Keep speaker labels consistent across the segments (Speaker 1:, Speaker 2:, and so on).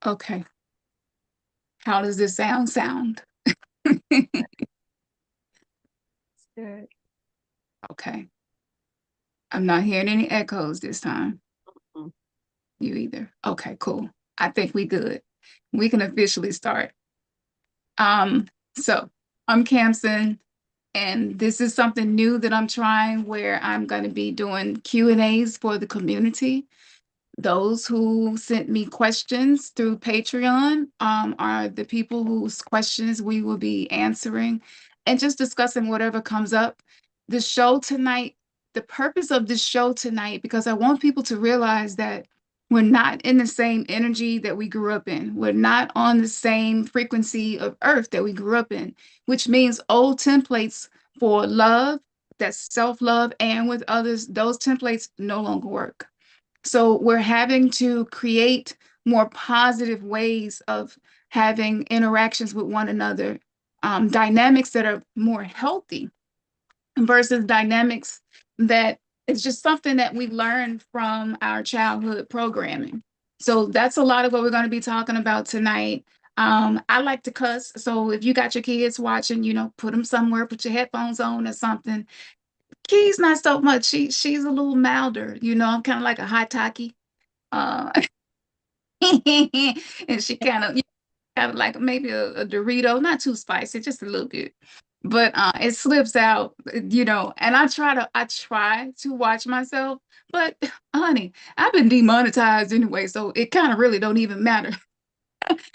Speaker 1: Okay. How does this sound?
Speaker 2: Good.
Speaker 1: Okay. I'm not hearing any echoes this time.
Speaker 2: Mm.
Speaker 1: You either. Okay, cool. I think we good. We can officially start. So I'm Khamsin, and this is something new that I'm trying where I'm going to be doing Q&As for the community. Those who sent me questions through Patreon are the people whose questions we will be answering and just discussing whatever comes up. The show tonight, the purpose of this show tonight, because I want people to realize that we're not in the same energy that we grew up in. We're not on the same frequency of earth that we grew up in, which means old templates for love, that's self-love, and with others, those templates no longer work. So we're having to create more positive ways of having interactions with one another, dynamics that are more healthy versus dynamics that it's just something that we learned from our childhood programming. So that's a lot of what we're going to be talking about tonight. I like to cuss, so if you got your kids watching, put them somewhere, put your headphones on or something. Key's not so much. She's a little milder. I'm kind of like a hot taki. Uh, and she kind of like maybe a Dorito, not too spicy, just a little bit. But it slips out, and I try to watch myself, but honey, I've been demonetized anyway, so it kind of really don't even matter.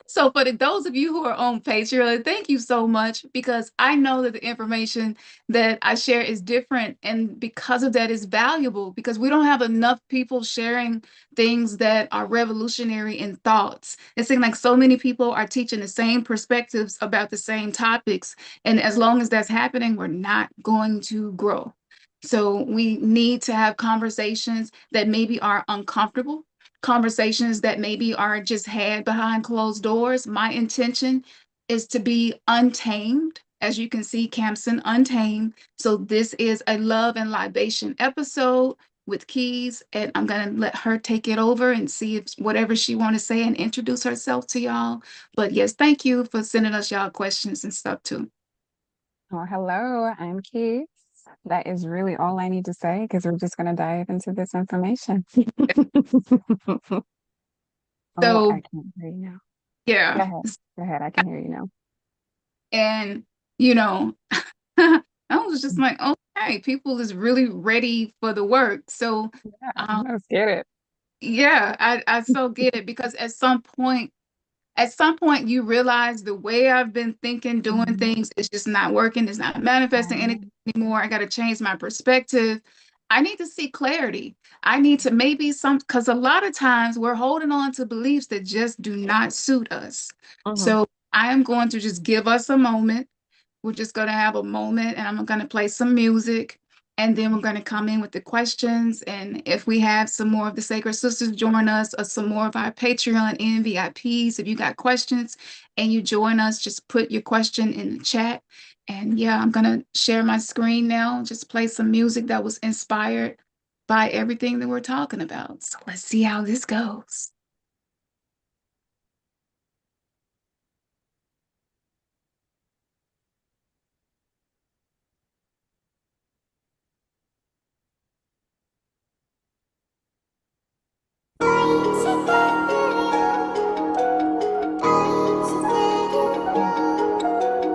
Speaker 1: So for those of you who are on Patreon, thank you so much, because I know that the information that I share is different, and because of that is valuable, because we don't have enough people sharing things that are revolutionary in thoughts. It seems like so many people are teaching the same perspectives about the same topics, and as long as that's happening, we're not going to grow. So we need to have conversations that maybe are uncomfortable, conversations that maybe are just had behind closed doors. My intention is to be untamed. As you can see, Khamsin Untamed. So this is a love and libation episode with Keyz, and I'm going to let her take it over and see if whatever she want to say and introduce herself to y'all. But yes, thank you for sending us y'all questions and stuff too.
Speaker 2: Well, hello, I'm Keyz. That is really all I need to say because we're just going to dive into this information. Oh,
Speaker 1: So
Speaker 2: I can't hear you now. Go
Speaker 1: yeah,
Speaker 2: ahead. Go ahead. I can hear you now.
Speaker 1: and I was just like, okay, people is really ready for the work. So
Speaker 2: Yeah,
Speaker 1: um,
Speaker 2: let's get it.
Speaker 1: yeah, I so get it, because at some point you realize the way I've been thinking, doing
Speaker 2: Mhm.
Speaker 1: things, is just not working, it's not manifesting anything
Speaker 2: Right.
Speaker 1: anymore. I got to change my perspective. I need to see clarity. I need to maybe because a lot of times we're holding on to beliefs that just do not suit us.
Speaker 2: Mhm.
Speaker 1: So I am going to just give us a moment. We're just going to have a moment, and I'm going to play some music, and then we're going to come in with the questions. And if we have some more of the Sacred Sisters join us, or some more of our Patreon VIPs, if you got questions and you join us, just put your question in the chat. And yeah, I'm going to share my screen now, just play some music that was inspired by everything that we're talking about. So let's see how this goes.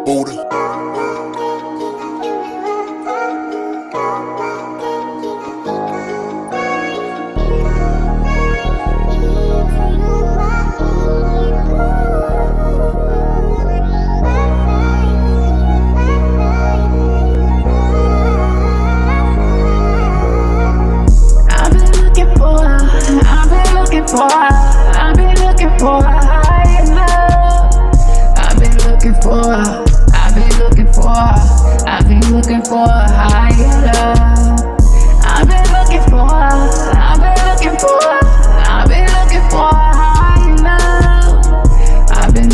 Speaker 3: Buddha.
Speaker 1: I've been looking for a higher love. I've been looking for a higher love. I've been looking for a higher love. I've been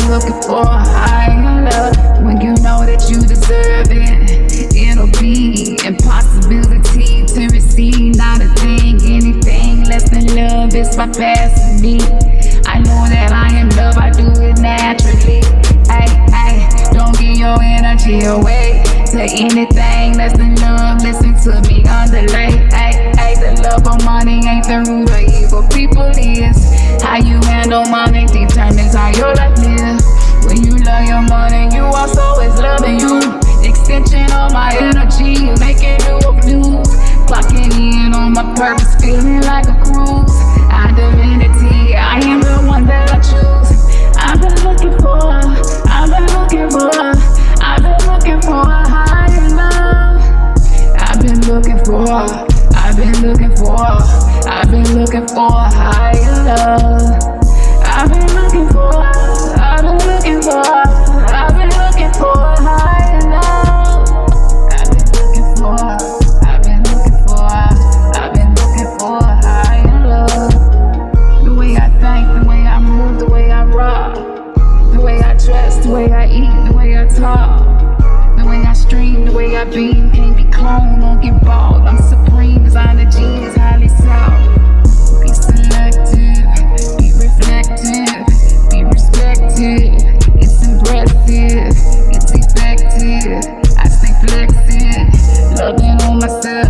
Speaker 1: looking for a higher love. When you know that you deserve it, it'll be impossibility to receive not a thing, anything less than love. it's my destiny. I know that I am love, I do it naturally. Ay, don't give your energy away to anything less than love. Listen to me on delay. Ay, the love of money ain't the root of evil. People is how you handle money determines how your life lives. When you love your money, you also is loving you. Extension of my energy, making new of news. Clocking in on my purpose, feeling like a cruise. Identity, I am the one that I choose. I've been looking for a higher love. I've been looking for a higher love. I've been looking for a higher love. I've been looking for a higher love. The way I think, the way I move, the way I rock, the way I dress, the way I eat, the way I talk, the way I stream, the way I beam. Can't be cloned, don't get bought. I'm supreme, designer genius, highly sought. Be selective, be reflective, be respected. It's impressive, it's effective. I stay flexing, loving on myself,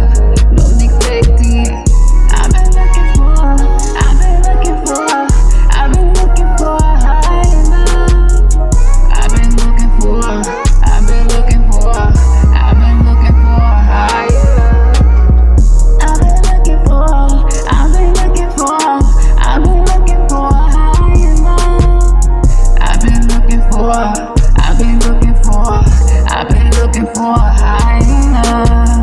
Speaker 1: no neglecting. I've been looking for a higher love. I've been looking for a higher love. I've been looking for a higher love. I've been looking for a higher love.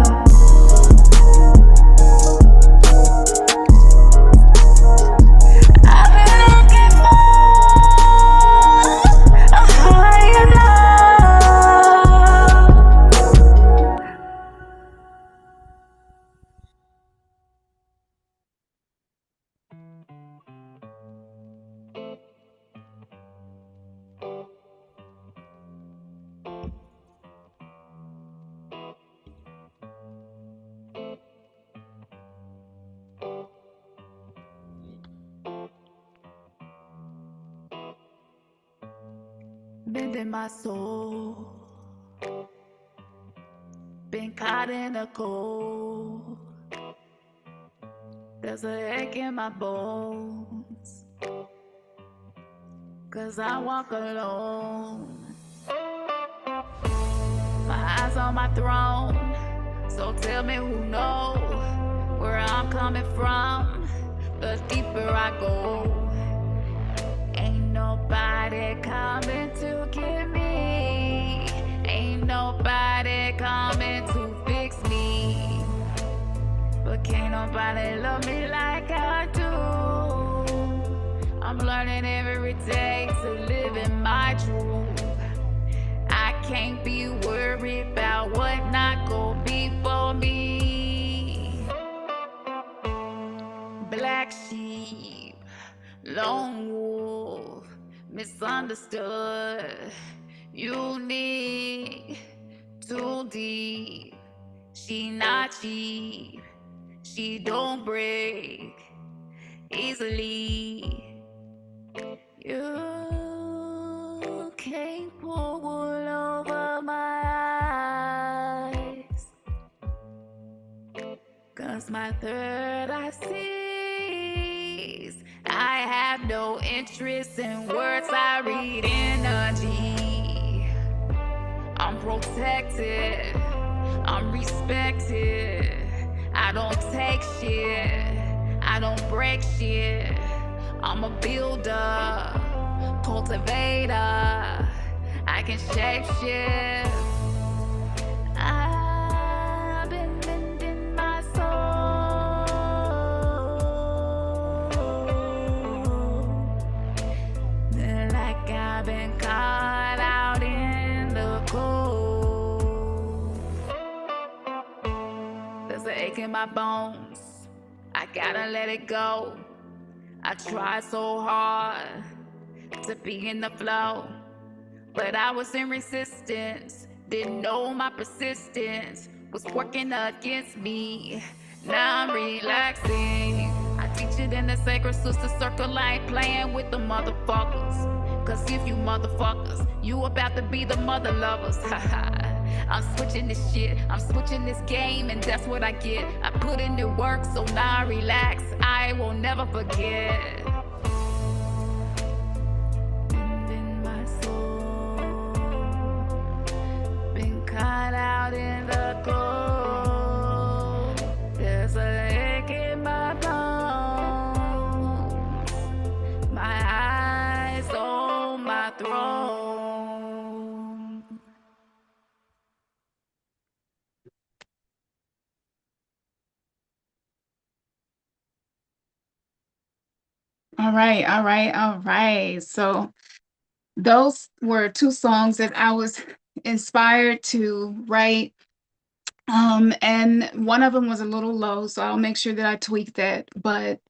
Speaker 1: Been in my soul, been caught in a cold. There's an ache in my bones, 'cause I walk alone. My eyes on my throne, so tell me who knows where I'm coming from. The deeper I go, ain't nobody coming to get me. Ain't nobody coming to fix me. But can't nobody love me like I do. I'm learning every day to live in my truth. I can't be worried about what not gonna be for me. Black sheep, lone wolf, misunderstood, unique, too deep. She not cheap, she don't break easily. You can't pull wool over my eyes, 'cause my third eye sees. I have no interest in words, I read energy. I'm protected, I'm respected. I don't take shit, I don't break shit. I'm a builder, cultivator. I can shape shift. I've been mending my soul, like I've been caught out in the cold. There's an ache in my bones, I gotta let it go. I tried so hard to be in the flow, but I was in resistance. Didn't know my persistence was working against me. Now I'm relaxing, I Featured in the sacred sister circle, I ain't playing with the motherfuckers. Cause if you motherfuckers, you about to be the mother lovers. Haha. I'm switching this shit, I'm switching this game, and that's what I get. I put in the work, so now I relax. I will never forget. And in my soul, been caught out in the cold. There's a ache in my bones, my eyes on my throne. All right, all right, all right. So those were two songs that I was inspired to write. And one of them was a little low, so I'll make sure that I tweak that. But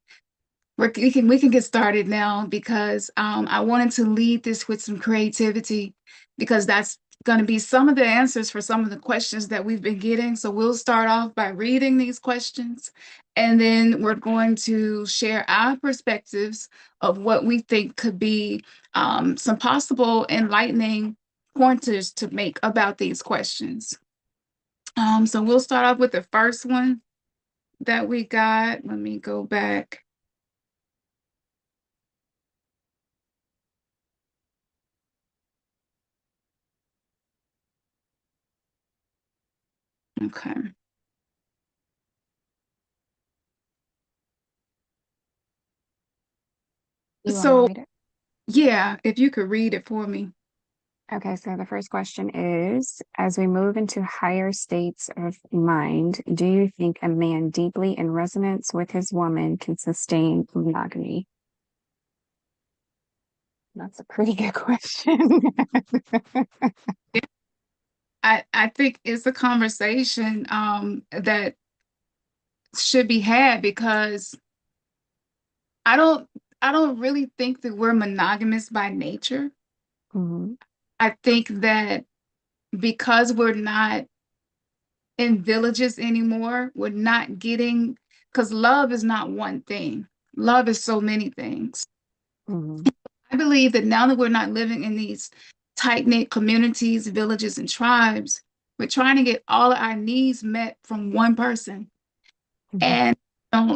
Speaker 1: we can get started now because I wanted to lead this with some creativity because that's going to be some of the answers for some of the questions that we've been getting. So we'll start off by reading these questions, and then we're going to share our perspectives of what we think could be some possible enlightening pointers to make about these questions. So we'll start off with the first one that we got. Let me go back. Okay.
Speaker 2: You want me to
Speaker 1: So,
Speaker 2: read it?
Speaker 1: yeah, if you could read it for me.
Speaker 2: Okay, so the first question is, as we move into higher states of mind, do you think a man deeply in resonance with his woman can sustain monogamy? That's a pretty good question.
Speaker 1: I think it's a conversation that should be had because I don't I don't really think that we're monogamous by nature.
Speaker 2: Mhm,
Speaker 1: I think that because we're not in villages anymore, we're not getting because love is not one thing. Love is so many things.
Speaker 2: mhm,
Speaker 1: I believe that now that we're not living in these tight-knit communities, villages, and tribes, we're trying to get all of our needs met from one person.
Speaker 2: mhm,
Speaker 1: And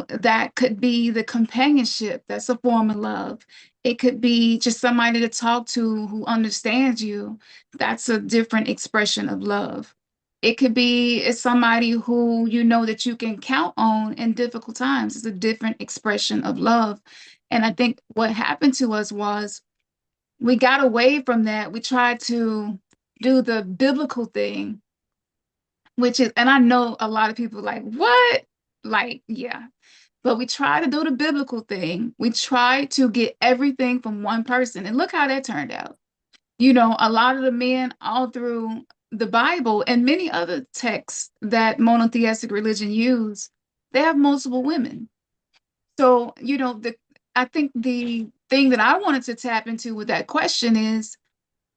Speaker 1: that could be the companionship. That's a form of love. It could be just somebody to talk to who understands you. That's a different expression of love. It could be somebody who you know that you can count on in difficult times. It's a different expression of love. And I think what happened to us was we got away from that. We tried to do the biblical thing, which is, and I know a lot of people like, what? Like, yeah. But we try to do the biblical thing. We try to get everything from one person. And look how that turned out. A lot of the men all through the Bible and many other texts that monotheistic religion use, they have multiple women. So, I think the thing that I wanted to tap into with that question is,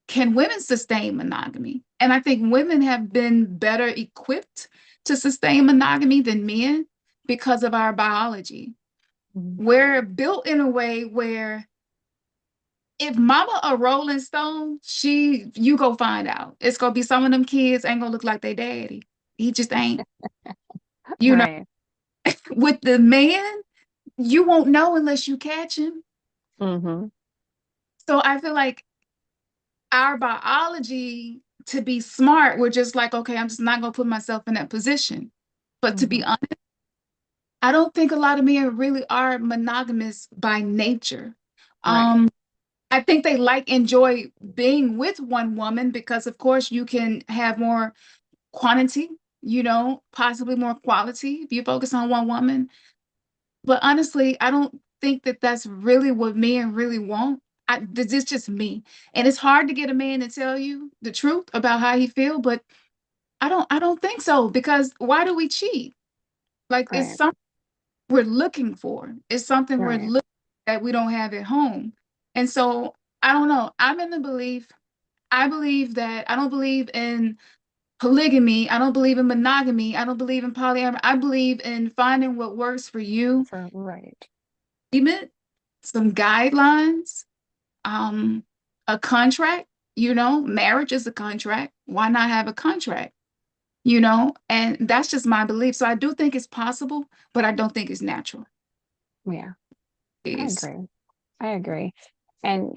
Speaker 1: can women sustain monogamy? And I think women have been better equipped to sustain monogamy than men because of our biology.
Speaker 2: mhm.
Speaker 1: We're built in a way where if mama a Rolling Stone, you go find out. It's gonna be some of them kids ain't gonna look like their daddy. He just ain't. You know,
Speaker 2: Right.
Speaker 1: with the man, you won't know unless you catch him.
Speaker 2: Hmm.
Speaker 1: So I feel like our biology to be smart, we're just like, okay, I'm just not gonna put myself in that position. But to be
Speaker 2: Hmm.
Speaker 1: honest, I don't think a lot of men really are monogamous by nature.
Speaker 2: Right.
Speaker 1: Um, I think they enjoy being with one woman because, of course, you can have more quantity, possibly more quality if you focus on one woman. But honestly, I don't think that that's really what men really want. This is just me. And it's hard to get a man to tell you the truth about how he feel, but I don't think so because why do we cheat? Like it's
Speaker 2: Right.
Speaker 1: something we're looking for. It's something we're
Speaker 2: Right.
Speaker 1: looking that we don't have at home. And so I don't know. I'm in the belief, I believe that I don't believe in polygamy. I don't believe in monogamy. I don't believe in polyamory. I believe in finding what works for you.
Speaker 2: For right.
Speaker 1: agreement, some guidelines, um, a contract. Marriage is a contract. Why not have a contract? And that's just my belief. So I do think it's possible, but I don't think it's natural.
Speaker 2: Yeah, I
Speaker 1: Is
Speaker 2: agree. I agree. And,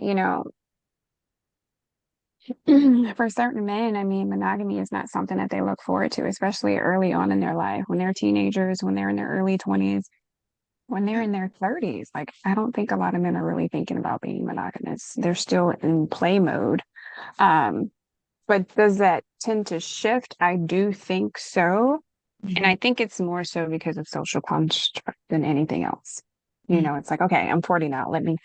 Speaker 2: for certain men, I mean, monogamy is not something that they look forward to, especially early on in their life, when they're teenagers, when they're in their early 20s, when they're
Speaker 1: yeah.
Speaker 2: in their 30s. Like, I don't think a lot of men are really thinking about being monogamous. They're still in play mode. Um, but does that tend to shift? I do think so. And
Speaker 1: Mhm,
Speaker 2: I think it's more so because of social construct than anything else.
Speaker 1: mhm.
Speaker 2: It's like, okay, I'm 40 now. Let me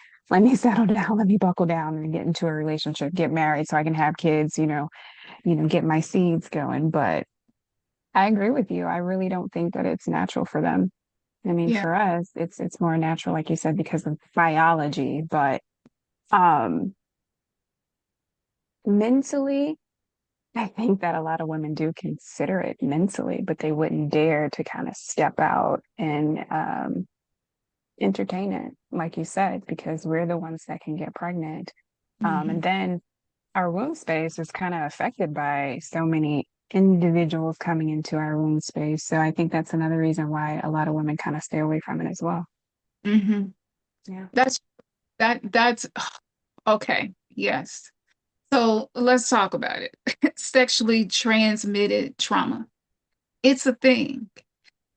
Speaker 2: settle down, let me buckle down and get into a relationship, get married so I can have kids, get my seeds going. But I agree with you. I really don't think that it's natural for them. I mean,
Speaker 1: Yeah.
Speaker 2: for us, it's more natural, like you said, because of biology. But um mentally, I think that a lot of women do consider it mentally, but they wouldn't dare to kind of step out and entertain it, like you said, because we're the ones that can get pregnant. And
Speaker 1: Mhm,
Speaker 2: then our womb space is kind of affected by so many individuals coming into our womb space. So I think that's another reason why a lot of women kind of stay away from it as well.
Speaker 1: mhm.
Speaker 2: Yeah.
Speaker 1: That's that's okay. Yes. So let's talk about it. Sexually transmitted trauma. It's a thing.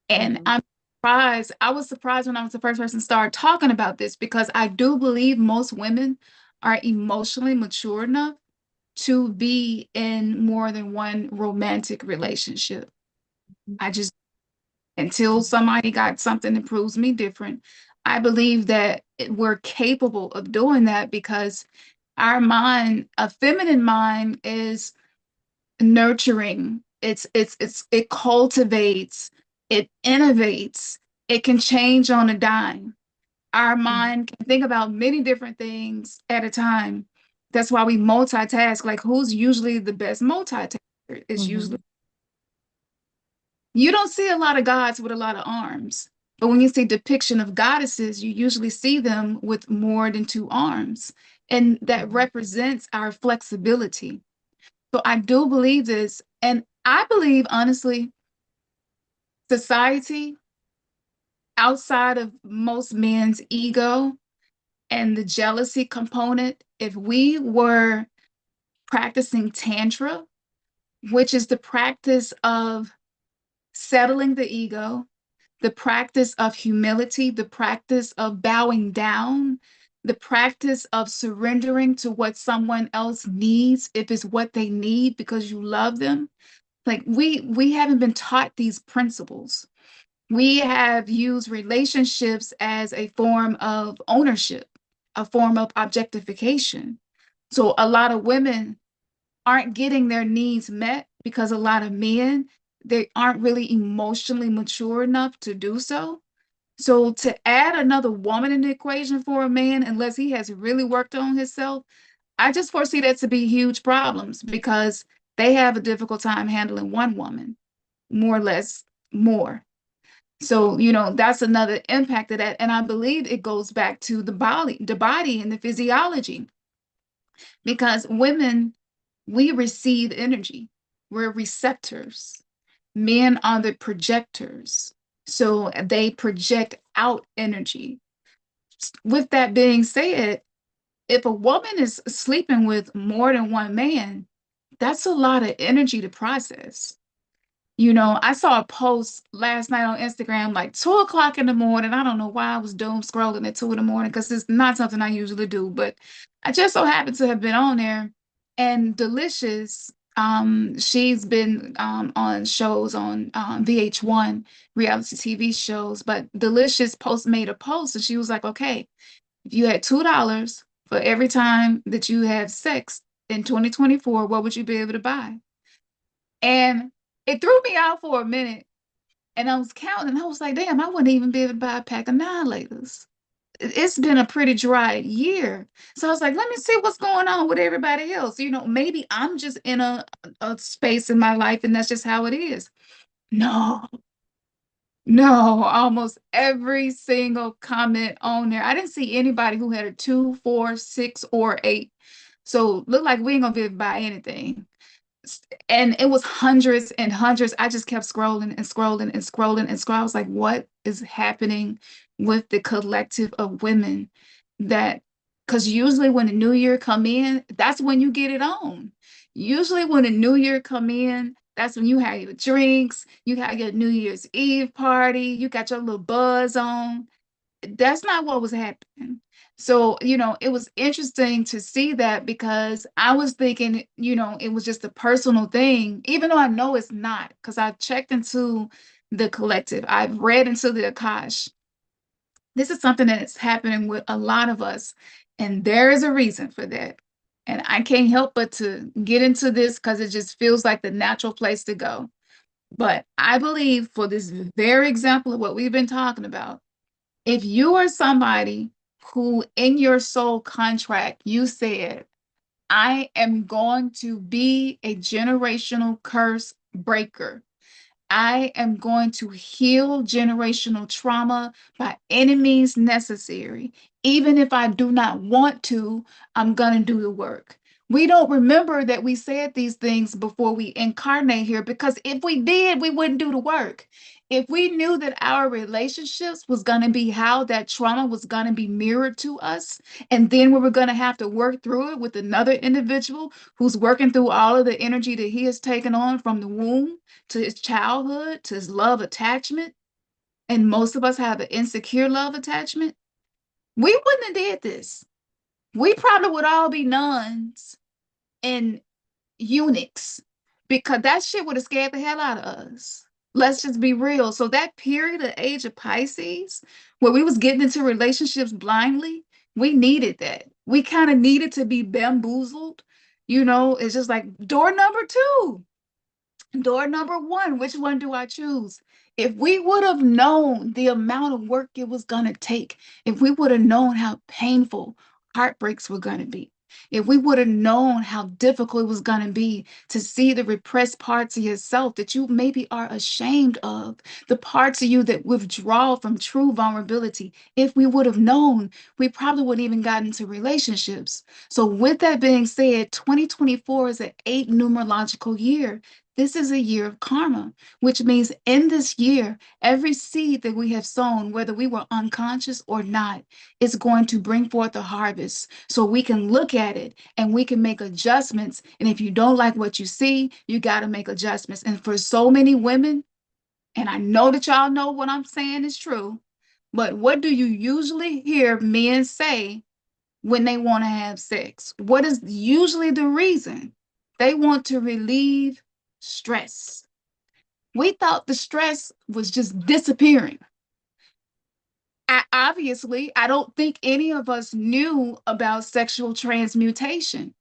Speaker 1: And
Speaker 2: Hmm.
Speaker 1: I'm surprised. I was surprised when I was the first person to start talking about this because I do believe most women are emotionally mature enough to be in more than one romantic relationship. I just, until somebody got something that proves me different, I believe that we're capable of doing that because our mind, a feminine mind, is nurturing. It cultivates, it innovates, it can change on a dime. Our mind can think about many different things at a time. That's why we multitask. Like, who's usually the best multitasker? It's usually
Speaker 2: Hmm.
Speaker 1: you don't see a lot of gods with a lot of arms. But when you see depiction of goddesses, you usually see them with more than two arms. And that represents our flexibility. So I do believe this. And I believe, honestly, society outside of most men's ego and the jealousy component, if we were practicing Tantra, which is the practice of settling the ego, the practice of humility, the practice of bowing down, the practice of surrendering to what someone else needs, if it's what they need because you love them. Like we haven't been taught these principles. We have used relationships as a form of ownership, a form of objectification. So a lot of women aren't getting their needs met because a lot of men, they aren't really emotionally mature enough to do so. So to add another woman in the equation for a man, unless he has really worked on himself, I just foresee that to be huge problems because they have a difficult time handling one woman, more or less more. So, that's another impact of that. And I believe it goes back to the body and the physiology because women, we receive energy. We're receptors. Men are the projectors. So they project out energy. With that being said, if a woman is sleeping with more than one man, that's a lot of energy to process. I saw a post last night on Instagram, like 2 o'clock in the morning. I don't know why I was doom scrolling at 2 in the morning because it's not something I usually do, but I just so happened to have been on there. And Delicious, she's been on shows on VH1 reality TV shows, but Delicious made a post and she was like, okay, if you had $2 for every time that you have sex in 2024, what would you be able to buy? And it threw me out for a minute. And I was counting, and I was like, damn, I wouldn't even be able to buy a pack of annihilators. It's been a pretty dry year. So I was like, let me see what's going on with everybody else. Maybe I'm just in a space in my life and that's just how it is. No, No, almost every single comment on there. I didn't see anybody who had a 2, 4, 6, or 8. So look like we ain't gonna be able to buy anything. And it was hundreds and hundreds. I just kept scrolling and scrolling and scrolling and scrolling. I was like, what is happening with the collective of women that, because usually when the new year come in, that's when you get it on. Usually when the new year come in, that's when you have your drinks, you have your New Year's Eve party, you got your little buzz on. That's not what was happening. So, it was interesting to see that because I was thinking, it was just a personal thing, even though I know it's not, because I've checked into the collective, I've read into the Akash. This is something that's happening with a lot of us, and there is a reason for that. And I can't help but to get into this because it just feels like the natural place to go. But I believe for this very example of what we've been talking about, if you are somebody who in your soul contract, you said, I am going to be a generational curse breaker. I am going to heal generational trauma by any means necessary. Even if I do not want to, I'm going to do the work. We don't remember that we said these things before we incarnate here because if we did, we wouldn't do the work. If we knew that our relationships was going to be how that trauma was going to be mirrored to us, and then we were going to have to work through it with another individual who's working through all of the energy that he has taken on from the womb to his childhood, to his love attachment, and most of us have an insecure love attachment, we wouldn't have did this. We probably would all be nuns and eunuchs because that shit would have scared the hell out of us. Let's just be real. So that period of age of Pisces, where we was getting into relationships blindly, we needed that. We kind of needed to be bamboozled. It's just like door number two. Door number one, which one do I choose? If we would have known the amount of work it was going to take, if we would have known how painful heartbreaks were going to be, if we would have known how difficult it was going to be to see the repressed parts of yourself that you maybe are ashamed of, the parts of you that withdraw from true vulnerability, if we would have known, we probably wouldn't even got into relationships. So, with that being said, 2024 is an 8 numerological year. This is a year of karma, which means in this year, every seed that we have sown, whether we were unconscious or not, is going to bring forth a harvest. So we can look at it and we can make adjustments. And if you don't like what you see, you got to make adjustments. And for so many women, and I know that y'all know what I'm saying is true, but what do you usually hear men say when they want to have sex? What is usually the reason? They want to relieve stress. We thought the stress was just disappearing. Obviously, I don't think any of us knew about sexual transmutation.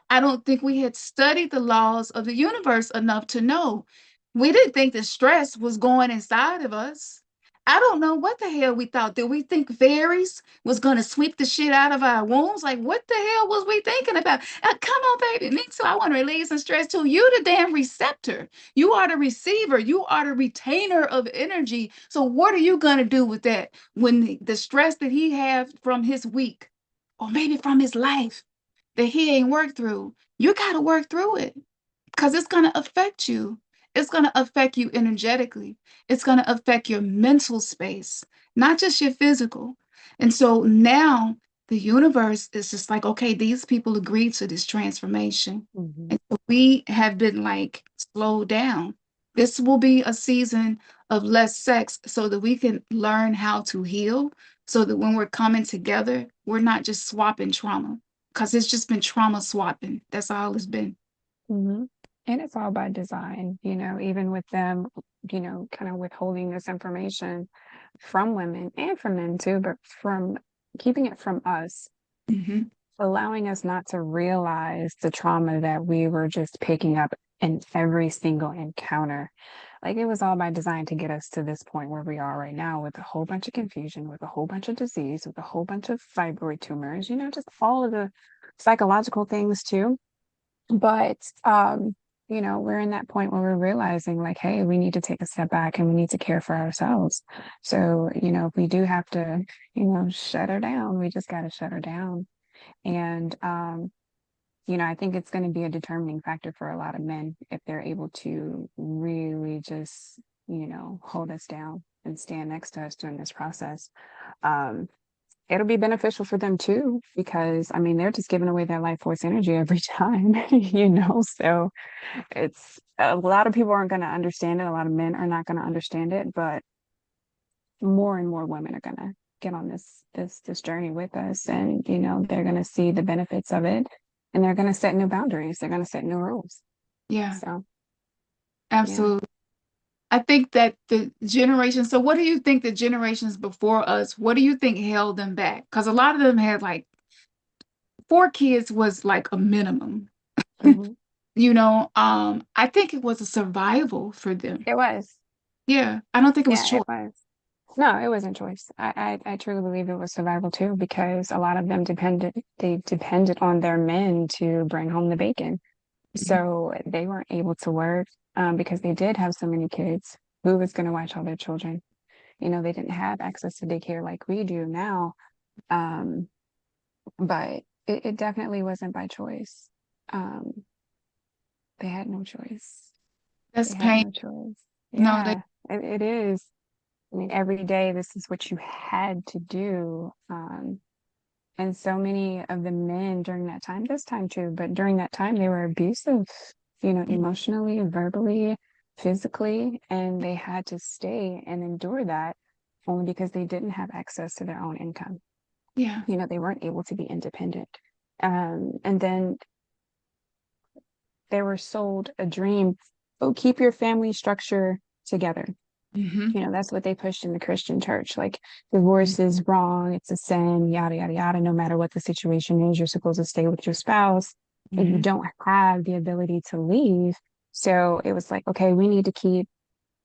Speaker 1: I don't think we had studied the laws of the universe enough to know. We didn't think the stress was going inside of us. I don't know what the hell we thought. Did we think fairies was going to sweep the shit out of our wombs? Like, what the hell was we thinking about? Come on, baby. Me too. I want to release some stress too. You the damn receptor. You are the receiver. You are the retainer of energy. So what are you going to do with that when the stress that he has from his week or maybe from his life that he ain't worked through, you got to work through it because it's going to affect you. It's going to affect you energetically. It's going to affect your mental space, not just your physical. And so now the universe is just like, okay, these people agreed to this transformation.
Speaker 2: Mhm.
Speaker 1: And so we have been like slowed down. This will be a season of less sex so that we can learn how to heal, so that when we're coming together, we're not just swapping trauma because it's just been trauma swapping. That's all it's been.
Speaker 2: Mhm. And it's all by design, even with them, kind of withholding this information from women and from men too, but from keeping it from us,
Speaker 1: Mhm.
Speaker 2: allowing us not to realize the trauma that we were just picking up in every single encounter. Like it was all by design to get us to this point where we are right now with a whole bunch of confusion, with a whole bunch of disease, with a whole bunch of fibroid tumors, just all of the psychological things too. But we're in that point where we're realizing like, hey, we need to take a step back and we need to care for ourselves. So, if we do have to, shut her down, we just got to shut her down. And, I think it's going to be a determining factor for a lot of men if they're able to really just, hold us down and stand next to us during this process. Um, It'll be beneficial for them too, because I mean, they're just giving away their life force energy every time, so it's a lot of people aren't going to understand it. A lot of men are not going to understand it, but more and more women are going to get on this journey with us, and they're going to see the benefits of it, and they're going to set new boundaries. They're going to set new rules.
Speaker 1: Yeah,
Speaker 2: So, yeah.
Speaker 1: absolutely. I think that the generation, so what do you think the generations before us, what do you think held them back? Because a lot of them had like 4 kids was like a minimum.
Speaker 2: Hmm.
Speaker 1: I think it was a survival for them.
Speaker 2: It was.
Speaker 1: Yeah, I don't think it was
Speaker 2: Yeah, it
Speaker 1: choice.
Speaker 2: was. No, it wasn't choice. I truly believe it was survival too, because a lot of them depended on their men to bring home the bacon.
Speaker 1: Mhm.
Speaker 2: So they weren't able to work, because they did have so many kids. Who was going to watch all their children? They didn't have access to daycare like we do now. Um, but it definitely wasn't by choice. Um, they had no choice.
Speaker 1: That's
Speaker 2: They had
Speaker 1: pain.
Speaker 2: no choice.
Speaker 1: No, they,
Speaker 2: Yeah, it is. I mean, every day this is what you had to do. And so many of the men during that time, this time too, but during that time, they were abusive, emotionally, verbally, physically, and they had to stay and endure that only because they didn't have access to their own income.
Speaker 1: yeah.
Speaker 2: They weren't able to be independent. And then they were sold a dream, oh, keep your family structure together.
Speaker 1: Hmm.
Speaker 2: That's what they pushed in the Christian church. Like, divorce is wrong, it's a sin, yada, yada, yada. No matter what the situation is, you're supposed to stay with your spouse and you
Speaker 1: Hmm.
Speaker 2: don't have the ability to leave. So it was like, okay, we need to keep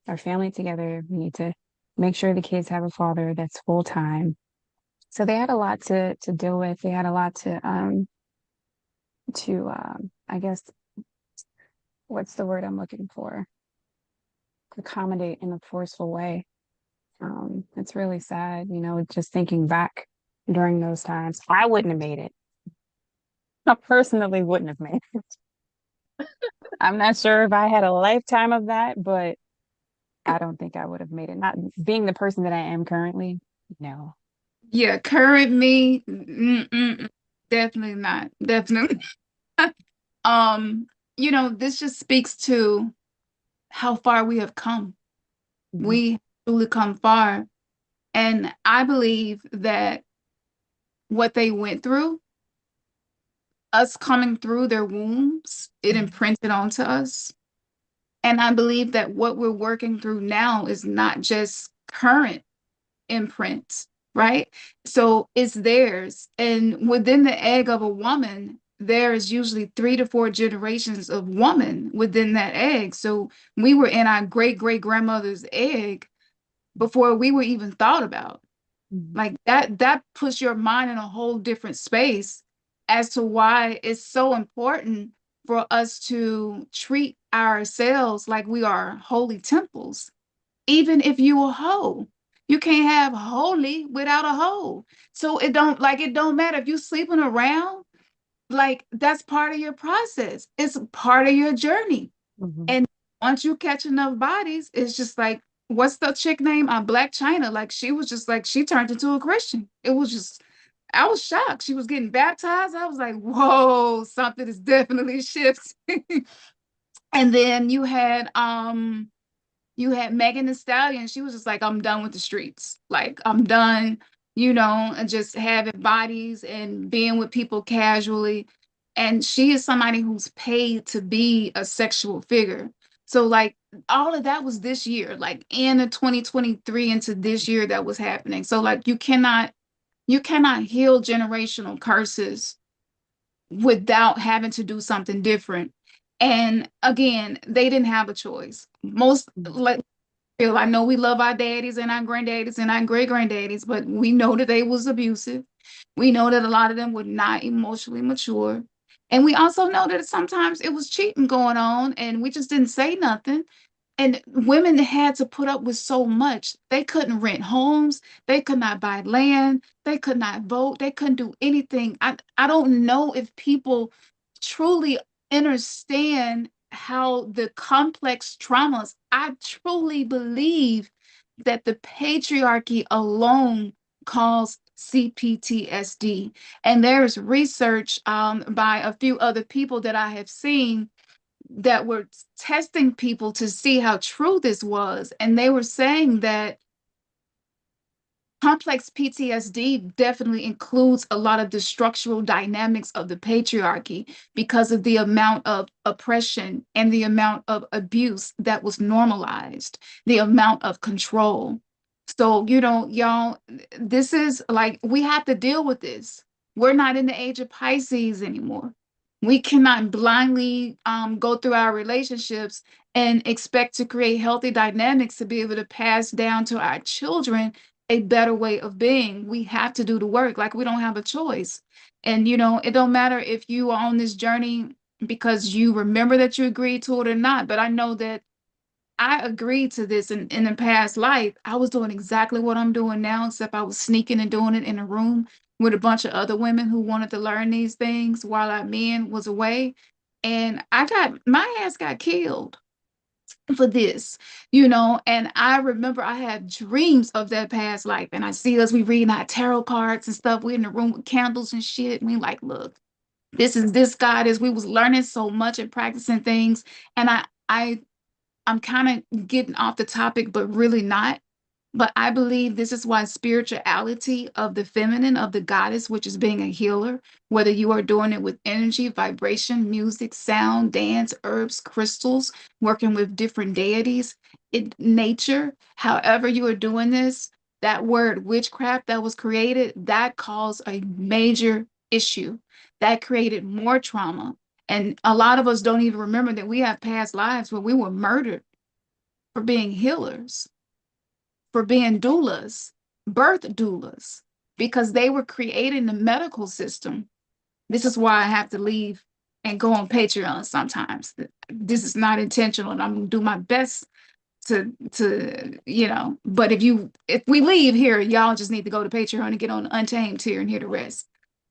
Speaker 2: our family together. We need to make sure the kids have a father that's full time. So they had a lot to deal with. They had a lot to I guess, what's the word I'm looking for? Accommodate in a forceful way. It's really sad, just thinking back during those times. I wouldn't have made it. I personally wouldn't have made it. I'm not sure if I had a lifetime of that, but I don't think I would have made it. Not being the person that I am currently, no.
Speaker 1: Yeah, current me, definitely not. Definitely. Um, this just speaks to how far we have come.
Speaker 2: Mhm.
Speaker 1: We truly come far. And I believe that what they went through, us coming through their wombs, it imprinted onto us. And I believe that what we're working through now is not just current imprint, right? So it's theirs. And within the egg of a woman, there is usually 3 to 4 generations of woman within that egg. So we were in our great great grandmother's egg before we were even thought about.
Speaker 2: Mhm.
Speaker 1: Like that puts your mind in a whole different space as to why it's so important for us to treat ourselves like we are holy temples. Even if you a hoe, you can't have holy without a hoe. So it don't matter if you sleeping around, like that's part of your process. It's part of your journey.
Speaker 2: Mhm.
Speaker 1: And once you catch enough bodies, it's just like, what's the chick name on Black China? Like she was just like she turned into a Christian. It was just I was shocked. She was getting baptized. I was like, whoa, something is definitely shifting. And then you had Megan Thee Stallion. She was just like, I'm done with the streets. Like, I'm done, and just having bodies and being with people casually. And she is somebody who's paid to be a sexual figure. So, like, all of that was this year, like in the 2023 into this year that was happening. So, like, you cannot heal generational curses without having to do something different. And again, they didn't have a choice. Most
Speaker 2: Mhm.
Speaker 1: like I know we love our daddies and our granddaddies and our great granddaddies, but we know that they was abusive. We know that a lot of them were not emotionally mature. And we also know that sometimes it was cheating going on and we just didn't say nothing. And women had to put up with so much. They couldn't rent homes. They could not buy land. They could not vote. They couldn't do anything. I don't know if people truly understand how the complex traumas. I truly believe that the patriarchy alone caused CPTSD. And there's research by a few other people that I have seen that were testing people to see how true this was. And they were saying that complex PTSD definitely includes a lot of the structural dynamics of the patriarchy because of the amount of oppression and the amount of abuse that was normalized, the amount of control. So, y'all, this is like, we have to deal with this. We're not in the age of Pisces anymore. We cannot blindly go through our relationships and expect to create healthy dynamics to be able to pass down to our children a better way of being. We have to do the work. Like, we don't have a choice. And it don't matter if you are on this journey because you remember that you agreed to it or not. But I know that I agreed to this in the past life. I was doing exactly what I'm doing now, except I was sneaking and doing it in a room with a bunch of other women who wanted to learn these things while our men was away. And my ass got killed for this, and I remember I had dreams of that past life, and I see us, we reading our tarot cards and stuff. We in the room with candles and shit, and we like, look, this is this goddess. We was learning so much and practicing things, and I'm kind of getting off the topic, but really not. But I believe this is why spirituality of the feminine, of the goddess, which is being a healer, whether you are doing it with energy, vibration, music, sound, dance, herbs, crystals, working with different deities, nature, however you are doing this, that word witchcraft that was created, that caused a major issue. That created more trauma. And a lot of us don't even remember that we have past lives where we were murdered for being healers, for being doulas, birth doulas, because they were creating the medical system. This is why I have to leave and go on Patreon sometimes. This is not intentional, and I'm gonna do my best to. But if we leave here, y'all just need to go to Patreon and get on the Untamed tier and hear the rest.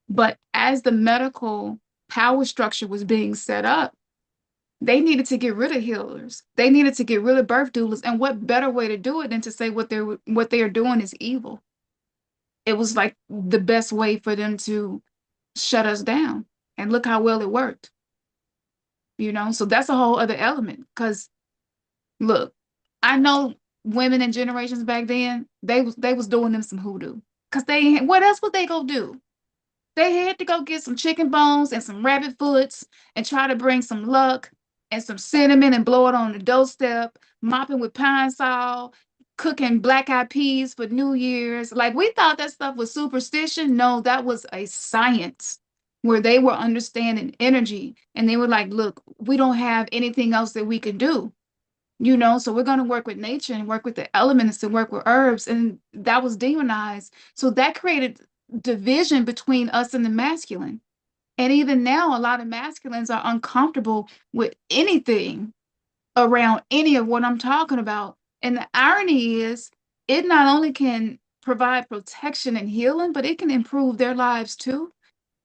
Speaker 1: But as the medical power structure was being set up, they needed to get rid of healers. They needed to get rid of birth doulas. And what better way to do it than to say what they are doing is evil? It was like the best way for them to shut us down. And look how well it worked. So that's a whole other element. Because look, I know women in generations back then, they was doing them some hoodoo. Because what else would they go do? They had to go get some chicken bones and some rabbit foots and try to bring some luck and some cinnamon and blow it on the doorstep, mopping with pine sol, cooking black eyed peas for New Year's. Like, we thought that stuff was superstition. No, that was a science where they were understanding energy, and they were like, look, we don't have anything else that we can do. So we're going to work with nature and work with the elements and work with herbs. And that was demonized. So that created division between us and the masculine. And even now, a lot of masculines are uncomfortable with anything around any of what I'm talking about. And the irony is, it not only can provide protection and healing, but it can improve their lives too.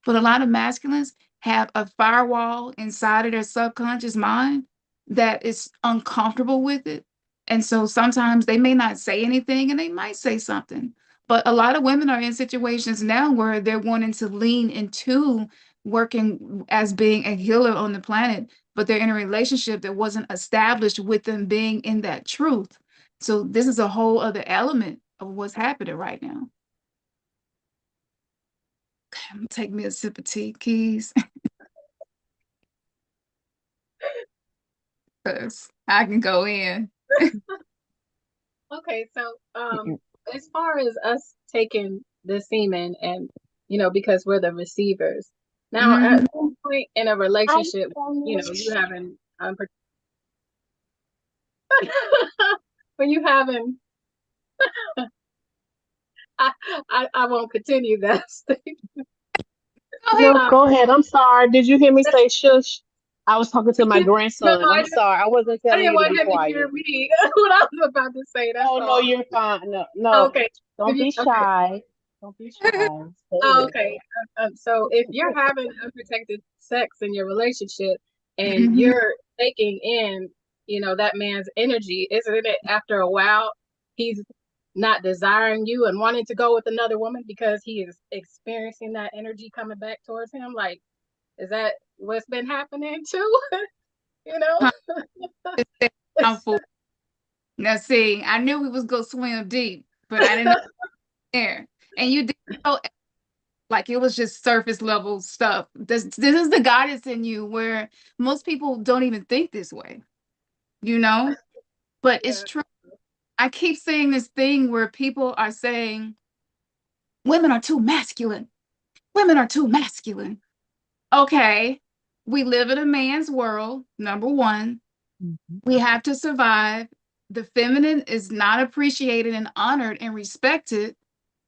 Speaker 1: But a lot of masculines have a firewall inside of their subconscious mind that is uncomfortable with it. And so sometimes they may not say anything and they might say something. But a lot of women are in situations now where they're wanting to lean into working as being a healer on the planet, but they're in a relationship that wasn't established with them being in that truth. So this is a whole other element of what's happening right now. I'm gonna take me a sip of tea, Keyz, because I can go in.
Speaker 3: Okay, so as far as us taking the semen and because we're the receivers. Now, at
Speaker 1: Mhm.
Speaker 3: some point in a relationship, you having when you having I won't continue that statement.
Speaker 1: Go ahead.
Speaker 4: No,
Speaker 3: Uh,
Speaker 4: go ahead. I'm sorry. Did you hear me say shush? I was talking to my
Speaker 3: no,
Speaker 4: grandson. I'm sorry. I wasn't
Speaker 3: I
Speaker 4: telling
Speaker 3: didn't
Speaker 4: you to
Speaker 3: want
Speaker 4: be
Speaker 3: him to hear
Speaker 4: quiet.
Speaker 3: me what I was about to say. That's
Speaker 4: Oh no,
Speaker 3: all.
Speaker 4: you're fine. No, no.
Speaker 3: Okay. If
Speaker 4: Don't
Speaker 3: you,
Speaker 4: be
Speaker 3: okay.
Speaker 4: shy. Don't be shy. Say
Speaker 3: Oh,
Speaker 4: it.
Speaker 3: okay. So if you're having unprotected sex in your relationship and
Speaker 1: Mhm.
Speaker 3: you're taking in, that man's energy, isn't it after a while he's not desiring you and wanting to go with another woman because he is experiencing that energy coming back towards him? Like, is that what's been happening too? you know?
Speaker 1: Huh, just say mouthful. Now, see, I knew we was gonna swim deep, but I didn't know there. And you did so like it was just surface level stuff. This is the goddess in you where most people don't even think this way, you know? But it's
Speaker 3: Yeah.
Speaker 1: true. I keep saying this thing where people are saying women are too masculine. Women are too masculine. Okay, we live in a man's world, number one.
Speaker 2: Mhm.
Speaker 1: We have to survive. The feminine is not appreciated and honored and respected,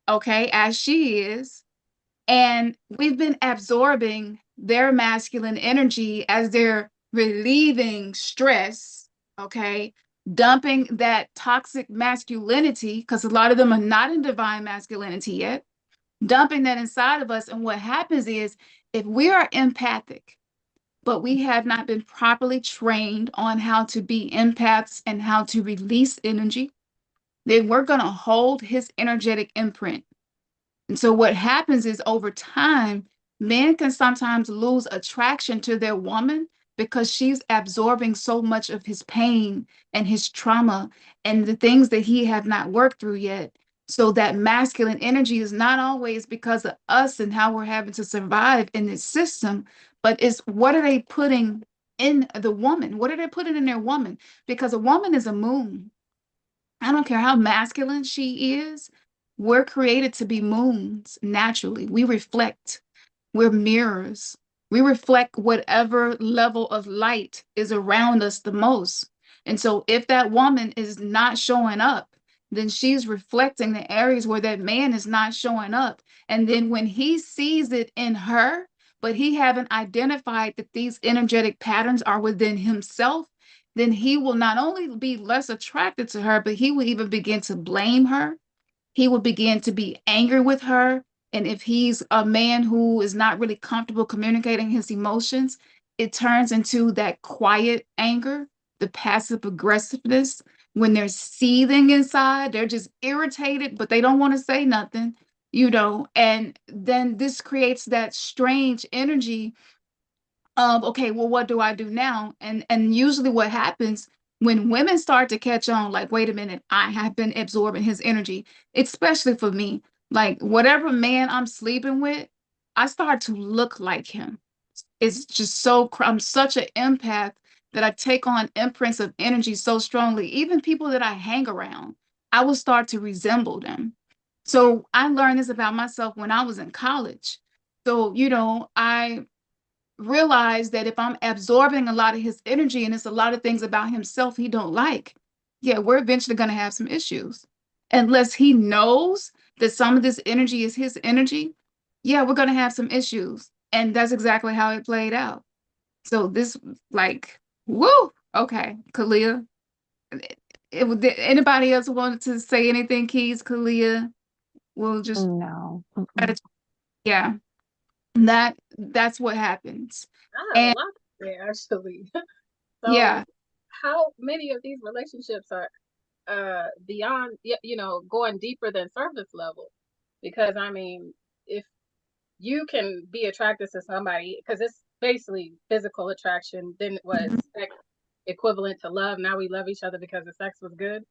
Speaker 1: okay, as she is. And we've been absorbing their masculine energy as they're relieving stress, okay, dumping that toxic masculinity, because a lot of them are not in divine masculinity yet, dumping that inside of us. And what happens is if we are empathic, but we have not been properly trained on how to be empaths and how to release energy, then we're going to hold his energetic imprint. And so what happens is over time, men can sometimes lose attraction to their woman because she's absorbing so much of his pain and his trauma and the things that he have not worked through yet. So that masculine energy is not always because of us and how we're having to survive in this system, but it's what are they putting in the woman? What are they putting in their woman? Because a woman is a moon. I don't care how masculine she is. We're created to be moons naturally. We reflect. We're mirrors. We reflect whatever level of light is around us the most. And so if that woman is not showing up, then she's reflecting the areas where that man is not showing up. And then when he sees it in her, but he haven't identified that these energetic patterns are within himself, then he will not only be less attracted to her, but he will even begin to blame her. He will begin to be angry with her. And if he's a man who is not really comfortable communicating his emotions, it turns into that quiet anger, the passive aggressiveness. When they're seething inside, they're just irritated, but they don't want to say nothing, and then this creates that strange energy of okay, well, what do I do now? And usually what happens when women start to catch on, like, wait a minute, I have been absorbing his energy, especially for me. Like whatever man I'm sleeping with, I start to look like him. It's just I'm such an empath that I take on imprints of energy so strongly. Even people that I hang around, I will start to resemble them. So I learned this about myself when I was in college. So, I realize that if I'm absorbing a lot of his energy and it's a lot of things about himself he don't like, yeah, we're eventually going to have some issues. Unless he knows that some of this energy is his energy, yeah, we're going to have some issues. And that's exactly how it played out. So this, like, woo, okay, Kalia. Did anybody else wanted to say anything, Keyz, Kalia? We'll just
Speaker 2: No.
Speaker 1: try
Speaker 2: Mm-mm.
Speaker 1: to, yeah, that's what happens.
Speaker 3: I have a
Speaker 1: And
Speaker 3: lot to say actually. So
Speaker 1: yeah,
Speaker 3: how many of these relationships are beyond going deeper than surface level? Because I mean, if you can be attracted to somebody because it's basically physical attraction, then what is
Speaker 1: mhm,
Speaker 3: sex equivalent to love? Now we love each other because the sex was good,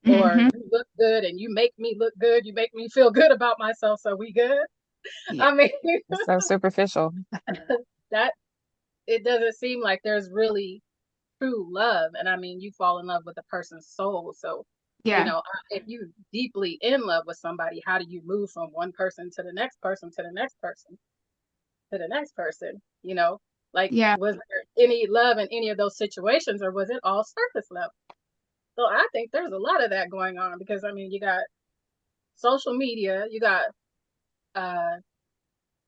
Speaker 3: or
Speaker 1: mhm.
Speaker 3: you look good and you make me look good, you make me feel good about myself, so we good.
Speaker 1: Yeah,
Speaker 3: I mean,
Speaker 2: It's so superficial.
Speaker 3: that it doesn't seem like there's really true love. And I mean, you fall in love with a person's soul. So,
Speaker 1: yeah,
Speaker 3: if you deeply in love with somebody, how do you move from one person to the next person to the next person to the next person? Like,
Speaker 1: yeah,
Speaker 3: was there any love in any of those situations, or was it all surface level? So I think there's a lot of that going on because I mean, you got social media, you got uh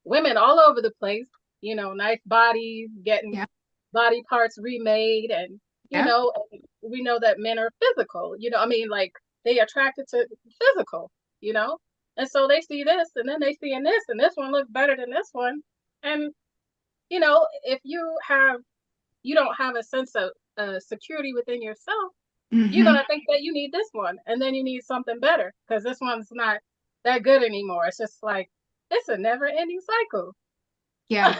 Speaker 3: women all over the place, you know, nice bodies, getting
Speaker 1: Yeah.
Speaker 3: body parts remade, and you
Speaker 1: Yeah.
Speaker 3: know, we know that men are physical, you know, I mean, like they attracted to physical, you know, and so they see this, and then they see in this, and this one looks better than this one, and you know, if you don't have a sense of security within yourself, you're
Speaker 1: Mm-hmm.
Speaker 3: gonna think that you need this one, and then you need something better because this one's not that good anymore. It's just like it's a never-ending cycle.
Speaker 1: Yeah.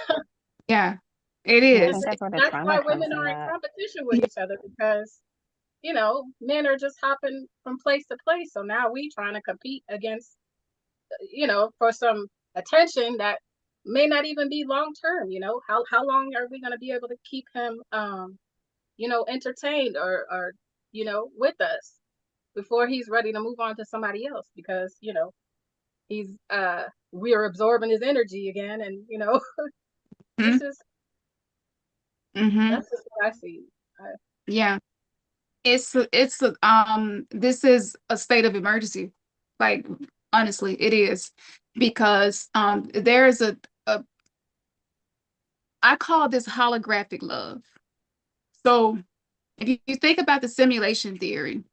Speaker 1: Yeah. It
Speaker 2: Yeah, I
Speaker 3: And
Speaker 2: think
Speaker 1: is.
Speaker 2: that's where the
Speaker 3: that's
Speaker 2: trauma
Speaker 3: why
Speaker 2: comes
Speaker 3: women
Speaker 2: in
Speaker 3: are in
Speaker 2: that.
Speaker 3: competition with
Speaker 1: Yeah.
Speaker 3: each other because, you know, men are just hopping from place to place. So now we trying to compete against, you know, for some attention that may not even be long term. You know, how long are we going to be able to keep him, you know, entertained or you know, with us before he's ready to move on to somebody else because you know he's we're absorbing his energy again, and you know,
Speaker 1: Mm-hmm.
Speaker 3: it's just
Speaker 1: Mm-hmm.
Speaker 3: that's just what I see. I,
Speaker 1: Yeah. This is a state of emergency. Like, honestly, it is because there's a I call this holographic love. So if you think about the simulation theory,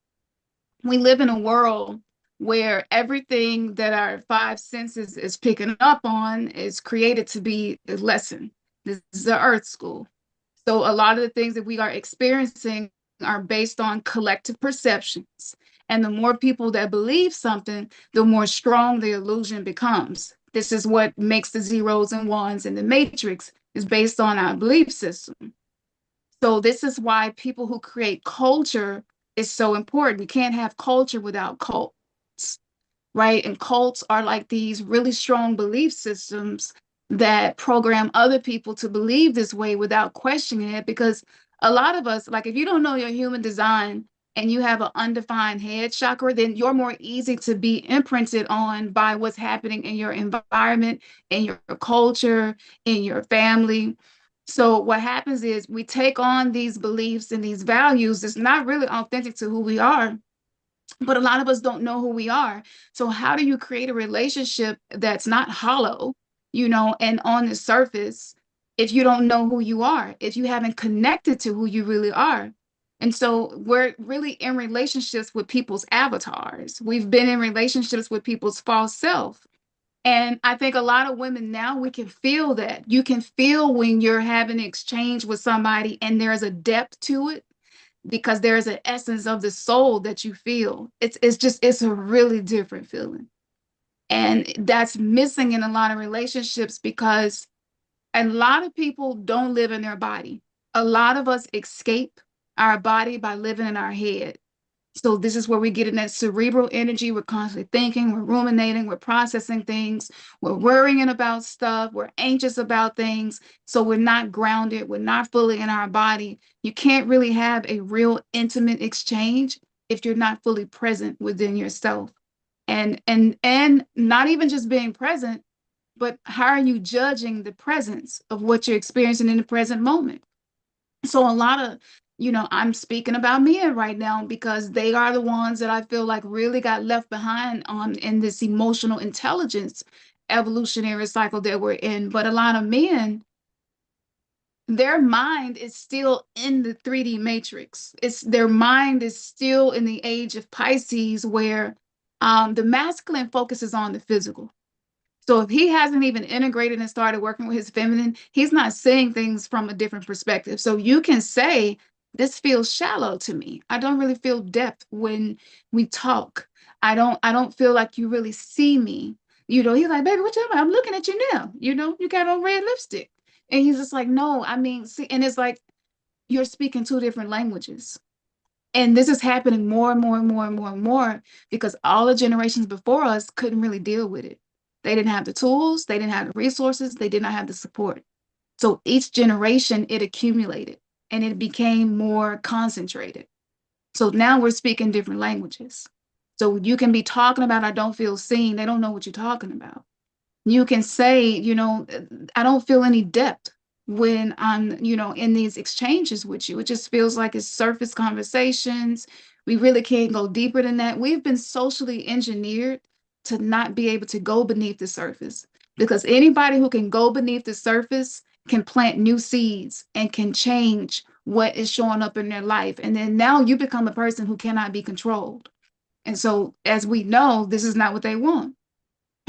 Speaker 1: we live in a world where everything that our five senses is picking up on is created to be a lesson. This is the earth school. So a lot of the things that we are experiencing are based on collective perceptions. And the more people that believe something, the more strong the illusion becomes. This is what makes the zeros and ones in the matrix is based on our belief system. So this is why people who create culture is so important. You can't have culture without cults, right? And cults are like these really strong belief systems that program other people to believe this way without questioning it. Because a lot of us, like if you don't know your human design and you have an undefined head chakra, then you're more easy to be imprinted on by what's happening in your environment, in your culture, in your family. So what happens is we take on these beliefs and these values that's not really authentic to who we are, but a lot of us don't know who we are. So how do you create a relationship that's not hollow, and on the surface, if you don't know who you are, if you haven't connected to who you really are? And so we're really in relationships with people's avatars. We've been in relationships with people's false self. And I think a lot of women now, we can feel that. You can feel when you're having an exchange with somebody and there's a depth to it because there's an essence of the soul that you feel. It's a really different feeling. And that's missing in a lot of relationships because a lot of people don't live in their body. A lot of us escape our body by living in our head. So this is where we get in that cerebral energy. We're constantly thinking, we're ruminating, we're processing things, we're worrying about stuff, we're anxious about things. So we're not grounded, we're not fully in our body. You can't really have a real intimate exchange if you're not fully present within yourself. And not even just being present, but how are you judging the presence of what you're experiencing in the present moment? So a lot of, I'm speaking about men right now because they are the ones that I feel like really got left behind on in this emotional intelligence evolutionary cycle that we're in. But a lot of men, their mind is still in the 3D matrix. It's their mind is still in the age of Pisces where the masculine focuses on the physical. So if he hasn't even integrated and started working with his feminine, he's not seeing things from a different perspective. So you can say, this feels shallow to me. I don't really feel depth when we talk. I don't feel like you really see me. He's like, baby, what you talking about? I'm looking at you now. You got on red lipstick. And he's just like, no, I mean, see, and it's like you're speaking two different languages. And this is happening more and more and more and more and more because all the generations before us couldn't really deal with it. They didn't have the tools, they didn't have the resources, they did not have the support. So each generation, it accumulated and it became more concentrated. So now we're speaking different languages. So you can be talking about, I don't feel seen. They don't know what you're talking about. You can say, I don't feel any depth when I'm, in these exchanges with you. It just feels like it's surface conversations. We really can't go deeper than that. We've been socially engineered to not be able to go beneath the surface. because anybody who can go beneath the surface can plant new seeds and can change what is showing up in their life. And then now you become a person who cannot be controlled. And so, as we know, this is not what they want.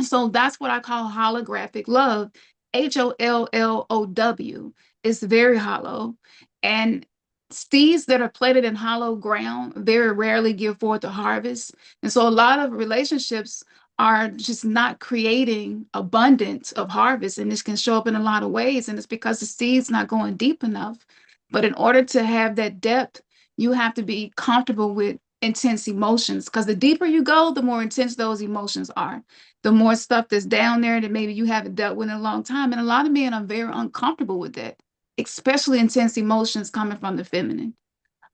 Speaker 1: So that's what I call holographic love. HOLLOW is very hollow. And seeds that are planted in hollow ground very rarely give forth a harvest. And so a lot of relationships are just not creating abundance of harvest. And this can show up in a lot of ways. And it's because the seed's not going deep enough. But in order to have that depth, you have to be comfortable with intense emotions, because the deeper you go, the more intense those emotions are, the more stuff that's down there that maybe you haven't dealt with in a long time. And a lot of men are very uncomfortable with that, especially intense emotions coming from the feminine.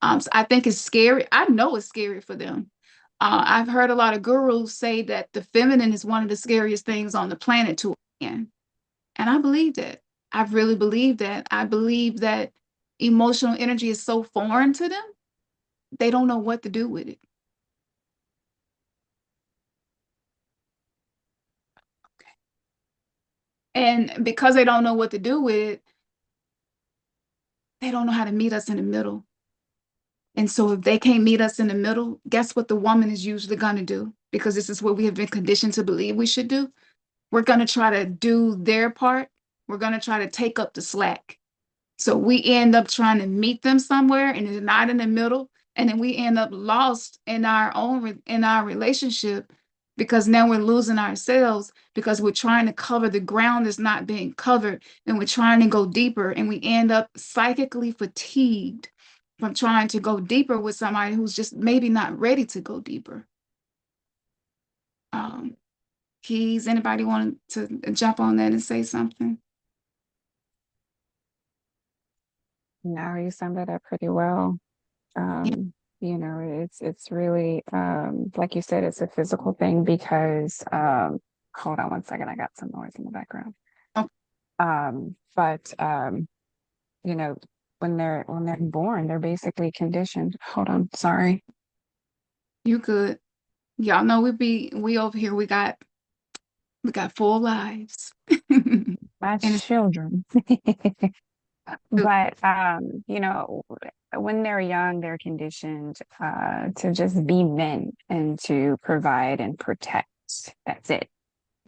Speaker 1: So I think it's scary. I know it's scary for them. I've heard a lot of gurus say that the feminine is one of the scariest things on the planet to a man. And I believe that. I really believe that. I believe that emotional energy is so foreign to them, they don't know what to do with it. And because they don't know what to do with it, they don't know how to meet us in the middle. And so if they can't meet us in the middle, guess what the woman is usually going to do? Because this is what we have been conditioned to believe we should do. We're going to try to do their part. We're going to try to take up the slack. So we end up trying to meet them somewhere and it's not in the middle. And then we end up lost in our relationship, because now we're losing ourselves because we're trying to cover the ground that's not being covered, and we're trying to go deeper, and we end up psychically fatigued from trying to go deeper with somebody who's just maybe not ready to go deeper. Keyz, anybody want to jump on that and say something?
Speaker 2: No, you summed it up pretty well. It's really like you said, it's a physical thing because hold on one second, I got some noise in the background.
Speaker 1: Oh.
Speaker 2: But when they're born, they're basically conditioned. Hold on, sorry.
Speaker 1: You could. Y'all know we over here, we got full lives.
Speaker 2: My
Speaker 1: And
Speaker 2: children. But when they're young, they're conditioned to just be men and to provide and protect. That's it.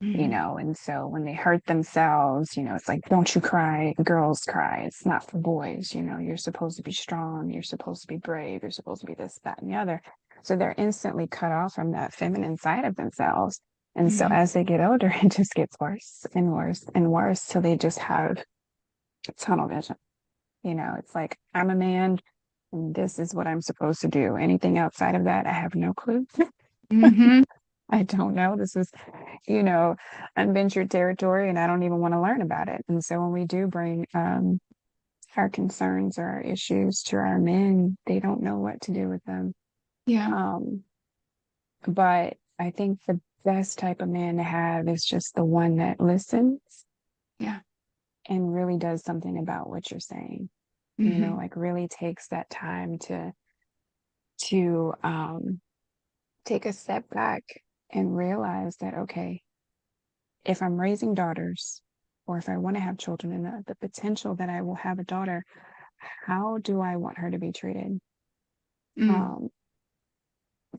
Speaker 2: And so when they hurt themselves, it's like, don't you cry, girls cry, it's not for boys, you're supposed to be strong, you're supposed to be brave, you're supposed to be this, that, and the other. So they're instantly cut off from that feminine side of themselves. And so as they get older, it just gets worse and worse and worse till they just have tunnel vision. It's like, I'm a man and this is what I'm supposed to do. Anything outside of that, I have no clue. I don't know. This is, unventured territory, and I don't even want to learn about it. And so when we do bring our concerns or our issues to our men, they don't know what to do with them.
Speaker 1: Yeah.
Speaker 2: But I think the best type of man to have is just the one that listens.
Speaker 1: Yeah.
Speaker 2: And really does something about what you're saying. Like really takes that time to take a step back and realize that, okay, if I'm raising daughters or if I want to have children and the potential that I will have a daughter, how do I want her to be treated?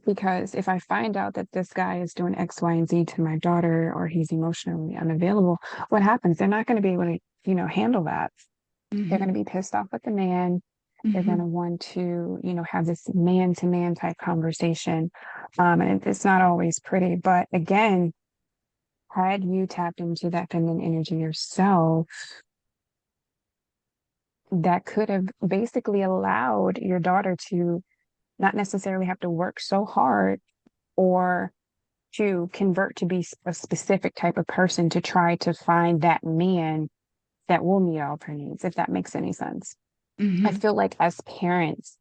Speaker 2: Because if I find out that this guy is doing X, Y, and Z to my daughter, or he's emotionally unavailable, what happens? They're not going to be able to, handle that. They're going to be pissed off at the man. They're going to want to, have this man-to-man type conversation. And it's not always pretty. But again, had you tapped into that feminine energy yourself, that could have basically allowed your daughter to not necessarily have to work so hard or to convert to be a specific type of person to try to find that man that will meet all of her needs, if that makes any sense. I feel like as parents,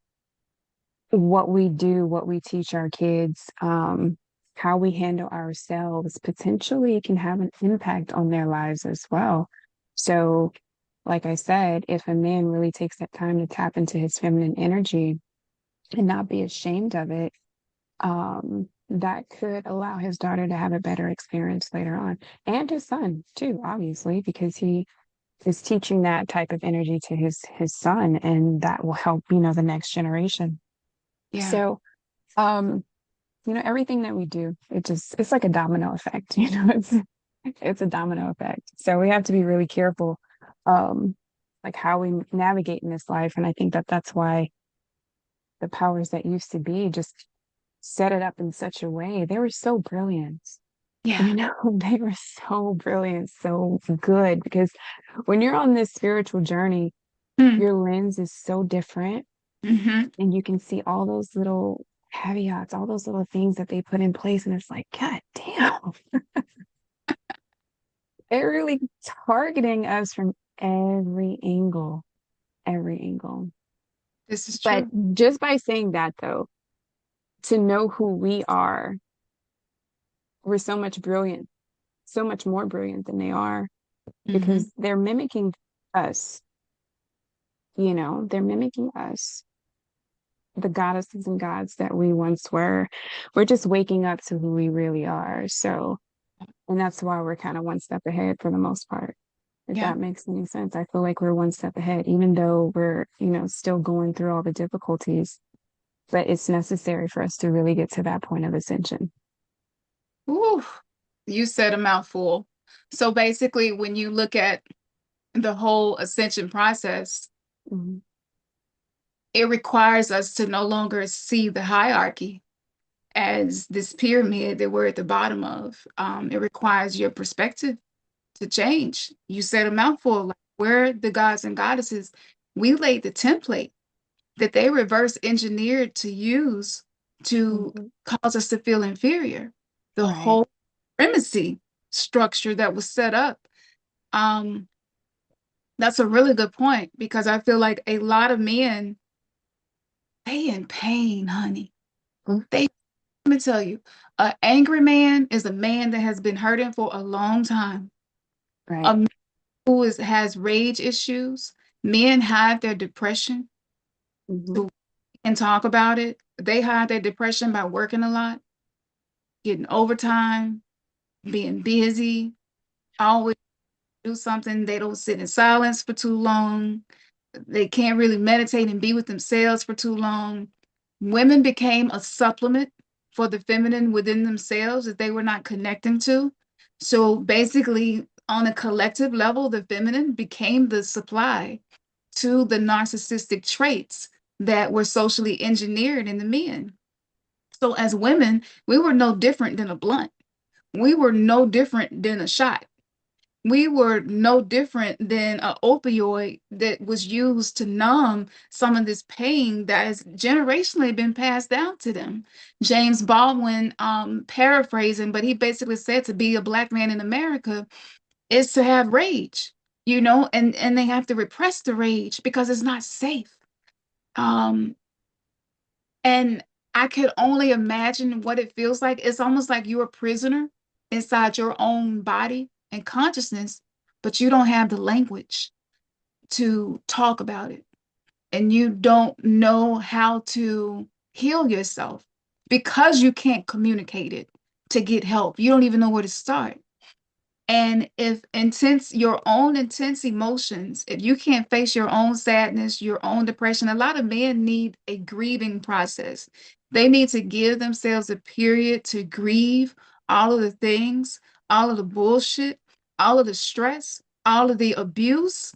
Speaker 2: what we do, what we teach our kids, how we handle ourselves potentially can have an impact on their lives as well. So, like I said, if a man really takes that time to tap into his feminine energy and not be ashamed of it, that could allow his daughter to have a better experience later on, and his son too, obviously, because he is teaching that type of energy to his son, and that will help, the next generation.
Speaker 1: Yeah.
Speaker 2: So, everything that we do, it's like a domino effect, it's a domino effect. So we have to be really careful, um, like how we navigate in this life. And I think that that's why the powers that used to be just set it up in such a way. They were so brilliant.
Speaker 1: Yeah.
Speaker 2: They were so brilliant, so good. Because when you're on this spiritual journey,
Speaker 1: Mm.
Speaker 2: your lens is so different,
Speaker 1: Hmm.
Speaker 2: and you can see all those little caveats, all those little things that they put in place. And it's like, God damn, they're really targeting us from every angle, every angle.
Speaker 1: This is
Speaker 2: But
Speaker 1: true.
Speaker 2: just by saying that, though, to know who we are, we're so much brilliant, so much more brilliant than they are,
Speaker 1: Hmm.
Speaker 2: because they're mimicking us. They're mimicking us, the goddesses and gods that we once were. We're just waking up to who we really are. So, and that's why we're kind of one step ahead for the most part, if
Speaker 1: Yeah.
Speaker 2: that makes any sense. I feel like we're one step ahead, even though we're, still going through all the difficulties, but it's necessary for us to really get to that point of ascension.
Speaker 1: Ooh, you said a mouthful. So basically, when you look at the whole ascension process,
Speaker 2: Mhm.
Speaker 1: it requires us to no longer see the hierarchy as this pyramid that we're at the bottom of. It requires your perspective to change. You said a mouthful, like we're the gods and goddesses. We laid the template that they reverse engineered to use to
Speaker 2: Mhm.
Speaker 1: cause us to feel inferior. The
Speaker 2: Right.
Speaker 1: whole supremacy structure that was set up. Um, that's a really good point because I feel like a lot of men, they in pain, honey.
Speaker 2: Mm.
Speaker 1: They, let me tell you, an angry man is a man that has been hurting for a long time. A
Speaker 2: Right.
Speaker 1: man has rage issues. Men hide their depression
Speaker 2: Hmm.
Speaker 1: to and talk about it. They hide their depression by working a lot, getting overtime, being busy, always do something. They don't sit in silence for too long. They can't really meditate and be with themselves for too long. Women became a supplement for the feminine within themselves that they were not connecting to. So basically, on a collective level, the feminine became the supply to the narcissistic traits that were socially engineered in the men. So as women, we were no different than a blunt. We were no different than a shot. We were no different than an opioid that was used to numb some of this pain that has generationally been passed down to them. James Baldwin, paraphrasing, but he basically said to be a Black man in America is to have rage, and they have to repress the rage because it's not safe. Um, and I could only imagine what it feels like. It's almost like you're a prisoner inside your own body and consciousness, but you don't have the language to talk about it. And you don't know how to heal yourself because you can't communicate it to get help. You don't even know where to start. And if your own intense emotions, if you can't face your own sadness, your own depression, a lot of men need a grieving process. They need to give themselves a period to grieve all of the things, all of the bullshit, all of the stress, all of the abuse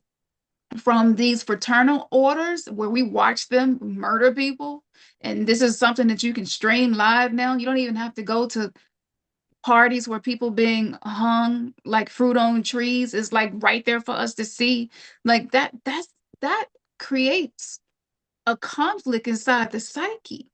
Speaker 1: from these fraternal orders where we watch them murder people. And this is something that you can stream live now. You don't even have to go to parties where people being hung like fruit on trees is like right there for us to see. Like that creates a conflict inside the psyche.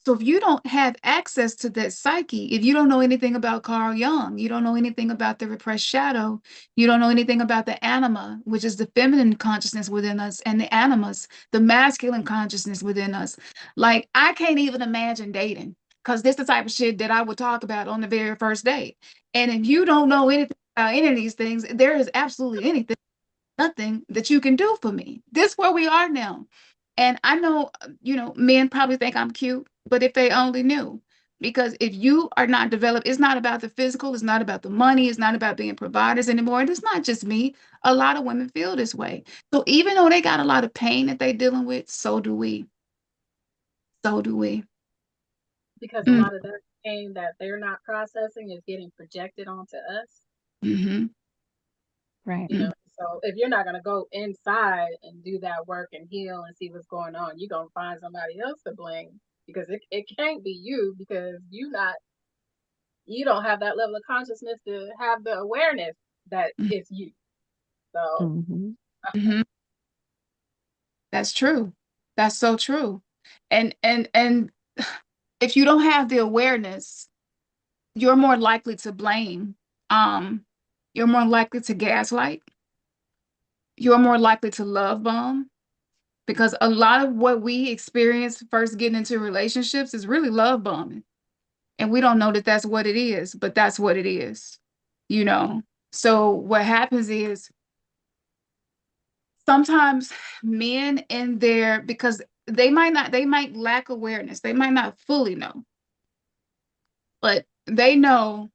Speaker 1: So if you don't have access to that psyche, if you don't know anything about Carl Jung, you don't know anything about the repressed shadow, you don't know anything about the anima, which is the feminine consciousness within us, and the animus, the masculine consciousness within us. Like I can't even imagine dating because this is the type of shit that I would talk about on the very first date. And if you don't know anything about any of these things, there is absolutely anything nothing that you can do for me. This where we are now. And I know, men probably think I'm cute, but if they only knew. Because if you are not developed, it's not about the physical, it's not about the money, it's not about being providers anymore. And it's not just me. A lot of women feel this way. So even though they got a lot of pain that they're dealing with, so do we. So do we.
Speaker 3: Because a
Speaker 1: Mm,
Speaker 3: lot of that pain that they're not processing is getting projected onto us.
Speaker 1: mm-hmm,
Speaker 2: Right.
Speaker 3: You know, so if you're not going to go inside and do that work and heal and see what's going on, you're going to find somebody else to blame, because it can't be you, because you don't have that level of consciousness to have the awareness that it's you. So
Speaker 2: Mm-hmm.
Speaker 1: mm-hmm. That's true. That's so true. And if you don't have the awareness, you're more likely to blame. Um, you're more likely to gaslight. You're more likely to love bomb, because a lot of what we experience first getting into relationships is really love bombing. And we don't know that that's what it is, but that's what it is, you know? So what happens is sometimes men in there, because they might lack awareness, they might not fully know, but they know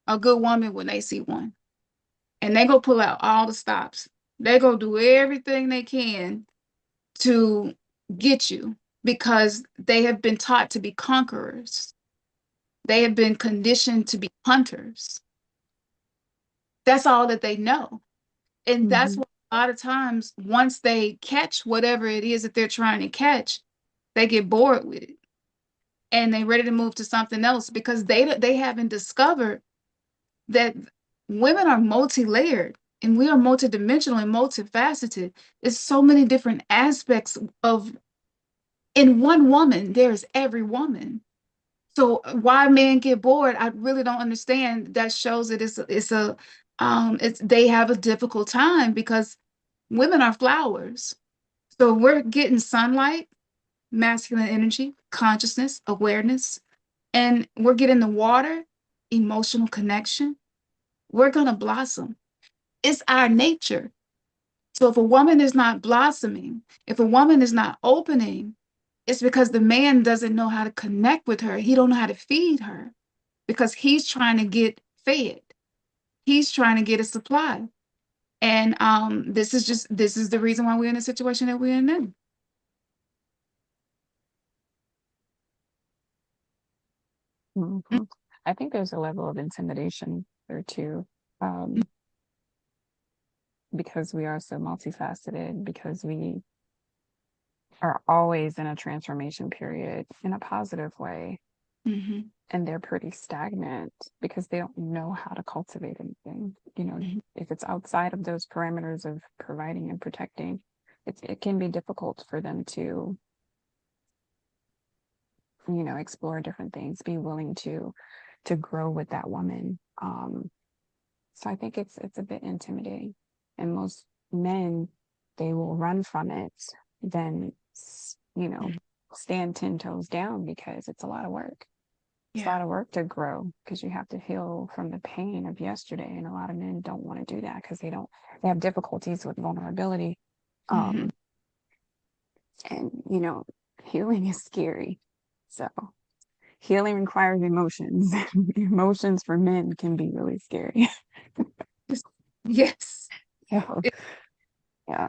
Speaker 1: a good woman when they see one, and they go pull out all the stops. They go do everything they can to get you, because they have been taught to be conquerors. They have been conditioned to be hunters. That's all that they know. And that's
Speaker 2: Mm-hmm.
Speaker 1: why a lot of times, once they catch whatever it is that they're trying to catch, they get bored with it and they're ready to move to something else, because they haven't discovered that women are multi-layered and we are multidimensional and multifaceted. There's so many different aspects of in one woman. There's every woman. So why men get bored, I really don't understand. That shows that it's they have a difficult time, because women are flowers. So we're getting sunlight, masculine energy, consciousness, awareness, and we're getting the water, emotional connection. We're gonna blossom. It's our nature. So if a woman is not blossoming, if a woman is not opening, it's because the man doesn't know how to connect with her. He don't know how to feed her, because he's trying to get fed. He's trying to get a supply. And this is the reason why we're in the situation that we're in now.
Speaker 2: Mm-hmm. I think there's a level of intimidation there too, um, because we are so multifaceted, because we are always in a transformation period in a positive way,
Speaker 1: Mm-hmm.
Speaker 2: and they're pretty stagnant because they don't know how to cultivate anything. You know,
Speaker 1: Mm-hmm.
Speaker 2: if it's outside of those parameters of providing and protecting, it can be difficult for them to, you know, explore different things, be willing to grow with that woman. So I think it's a bit intimidating, and most men, they will run from it, then you know,
Speaker 1: Mm-hmm.
Speaker 2: stand 10 toes down, because it's a lot of work. It's a
Speaker 1: Yeah.
Speaker 2: lot of work to grow, because you have to heal from the pain of yesterday, and a lot of men don't want to do that because they have difficulties with vulnerability.
Speaker 1: Mm-hmm.
Speaker 2: Um, and you know, healing is scary. So healing requires emotions. Emotions for men can be really scary.
Speaker 1: Yes.
Speaker 2: So, yeah.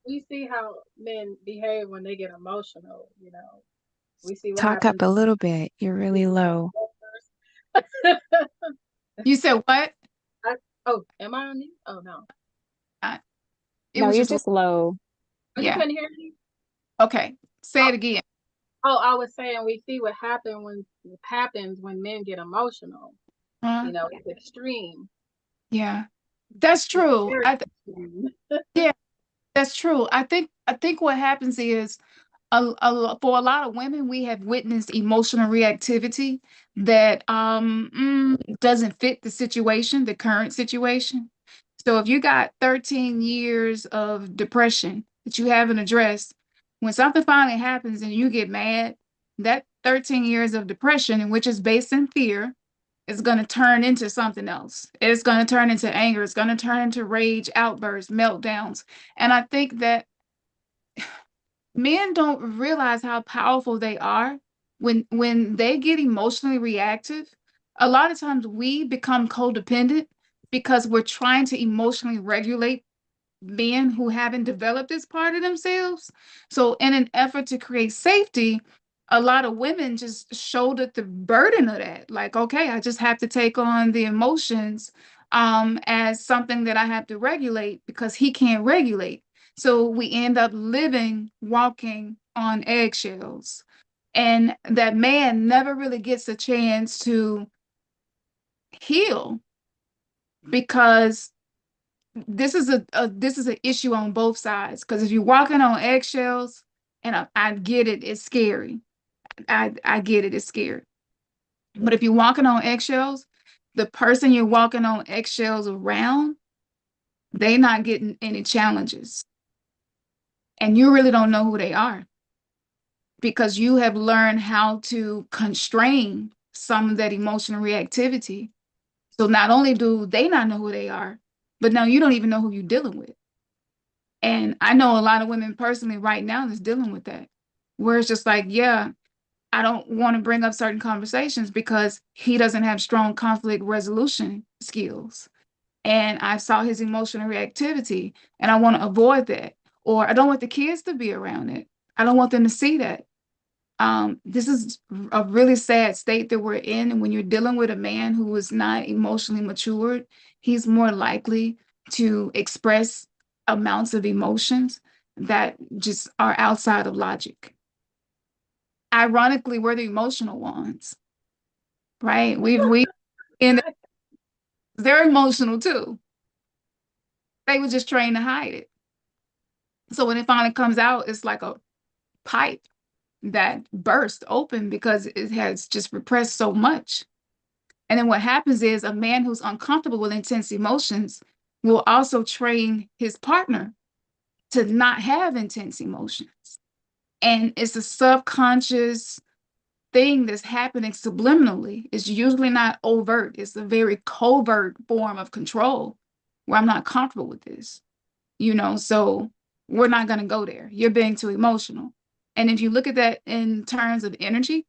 Speaker 3: we see how men behave when they get emotional. You know, we see what
Speaker 2: Talk up
Speaker 3: happens.
Speaker 2: a little bit. You're really low.
Speaker 1: You said what?
Speaker 3: Oh, am I on mute? Oh no.
Speaker 1: Uh, it
Speaker 2: No,
Speaker 1: was
Speaker 2: you're
Speaker 1: just
Speaker 2: just low.
Speaker 3: Oh, you
Speaker 1: yeah.
Speaker 3: couldn't hear me?
Speaker 1: Okay. Say
Speaker 3: Oh,
Speaker 1: it again.
Speaker 3: I was saying we see what happens when men get emotional.
Speaker 1: Uh,
Speaker 3: You know, it's extreme.
Speaker 1: yeah. That's
Speaker 3: It's
Speaker 1: true.
Speaker 3: very extreme.
Speaker 1: Yeah, that's true. I think what happens is for a lot of women, we have witnessed emotional reactivity that doesn't fit the situation, the current situation. So if you got 13 years of depression that you haven't addressed, when something finally happens and you get mad, that 13 years of depression, and which is based in fear, is going to turn into something else. It's going to turn into anger. It's going to turn into rage, outbursts, meltdowns. And I think that men don't realize how powerful they are, when they get emotionally reactive, a lot of times we become codependent because we're trying to emotionally regulate men who haven't developed this part of themselves. So in an effort to create safety, a lot of women just shouldered the burden of that. Like, okay, I just have to take on the emotions as something that I have to regulate because he can't regulate. So we end up living, walking on eggshells. And that man never really gets a chance to heal because this is this is an issue on both sides. Because if you're walking on eggshells, and I get it, it's scary. I get it, it's scary. But if you're walking on eggshells, the person you're walking on eggshells around, they not getting any challenges. And you really don't know who they are because you have learned how to constrain some of that emotional reactivity. So not only do they not know who they are, but now you don't even know who you're dealing with. And I know a lot of women personally right now that's dealing with that, where it's just like, yeah, I don't want to bring up certain conversations because he doesn't have strong conflict resolution skills. And I saw his emotional reactivity and I want to avoid that. Or I don't want the kids to be around it. I don't want them to see that. This is a really sad state that we're in. And when you're dealing with a man who is not emotionally matured, he's more likely to express amounts of emotions that just are outside of logic. Ironically, we're the emotional ones, right? And they're emotional too. They were just trained to hide it. So when it finally comes out, it's like a pipe that burst open because it has just repressed so much. And then what happens is a man who's uncomfortable with intense emotions will also train his partner to not have intense emotions. And it's a subconscious thing that's happening subliminally. It's usually not overt. It's a very covert form of control where I'm not comfortable with this, so we're not going to go there. You're being too emotional. And if you look at that in terms of energy,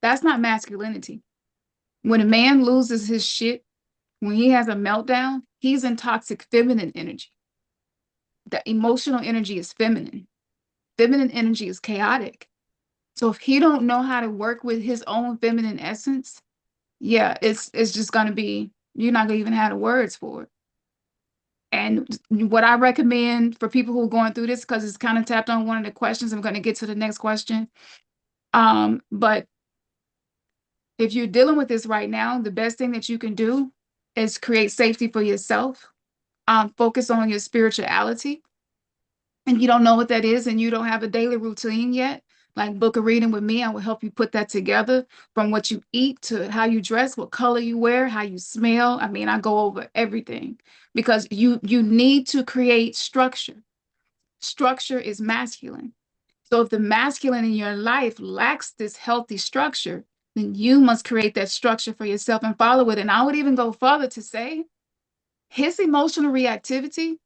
Speaker 1: that's not masculinity. When a man loses his shit, when he has a meltdown, he's in toxic feminine energy. The emotional energy is feminine. Feminine energy is chaotic. So if he don't know how to work with his own feminine essence, yeah, it's just gonna be, you're not gonna even have the words for it. And what I recommend for people who are going through this, because it's kind of tapped on one of the questions, I'm going to get to the next question. But if you're dealing with this right now, the best thing that you can do is create safety for yourself. Focus on your spirituality. And you don't know what that is and you don't have a daily routine yet, like book a reading with me, I will help you put that together, from what you eat to how you dress, what color you wear, how you smell. I mean, I go over everything because you need to create structure. Structure is masculine. So if the masculine in your life lacks this healthy structure, then you must create that structure for yourself and follow it. And I would even go further to say his emotional reactivity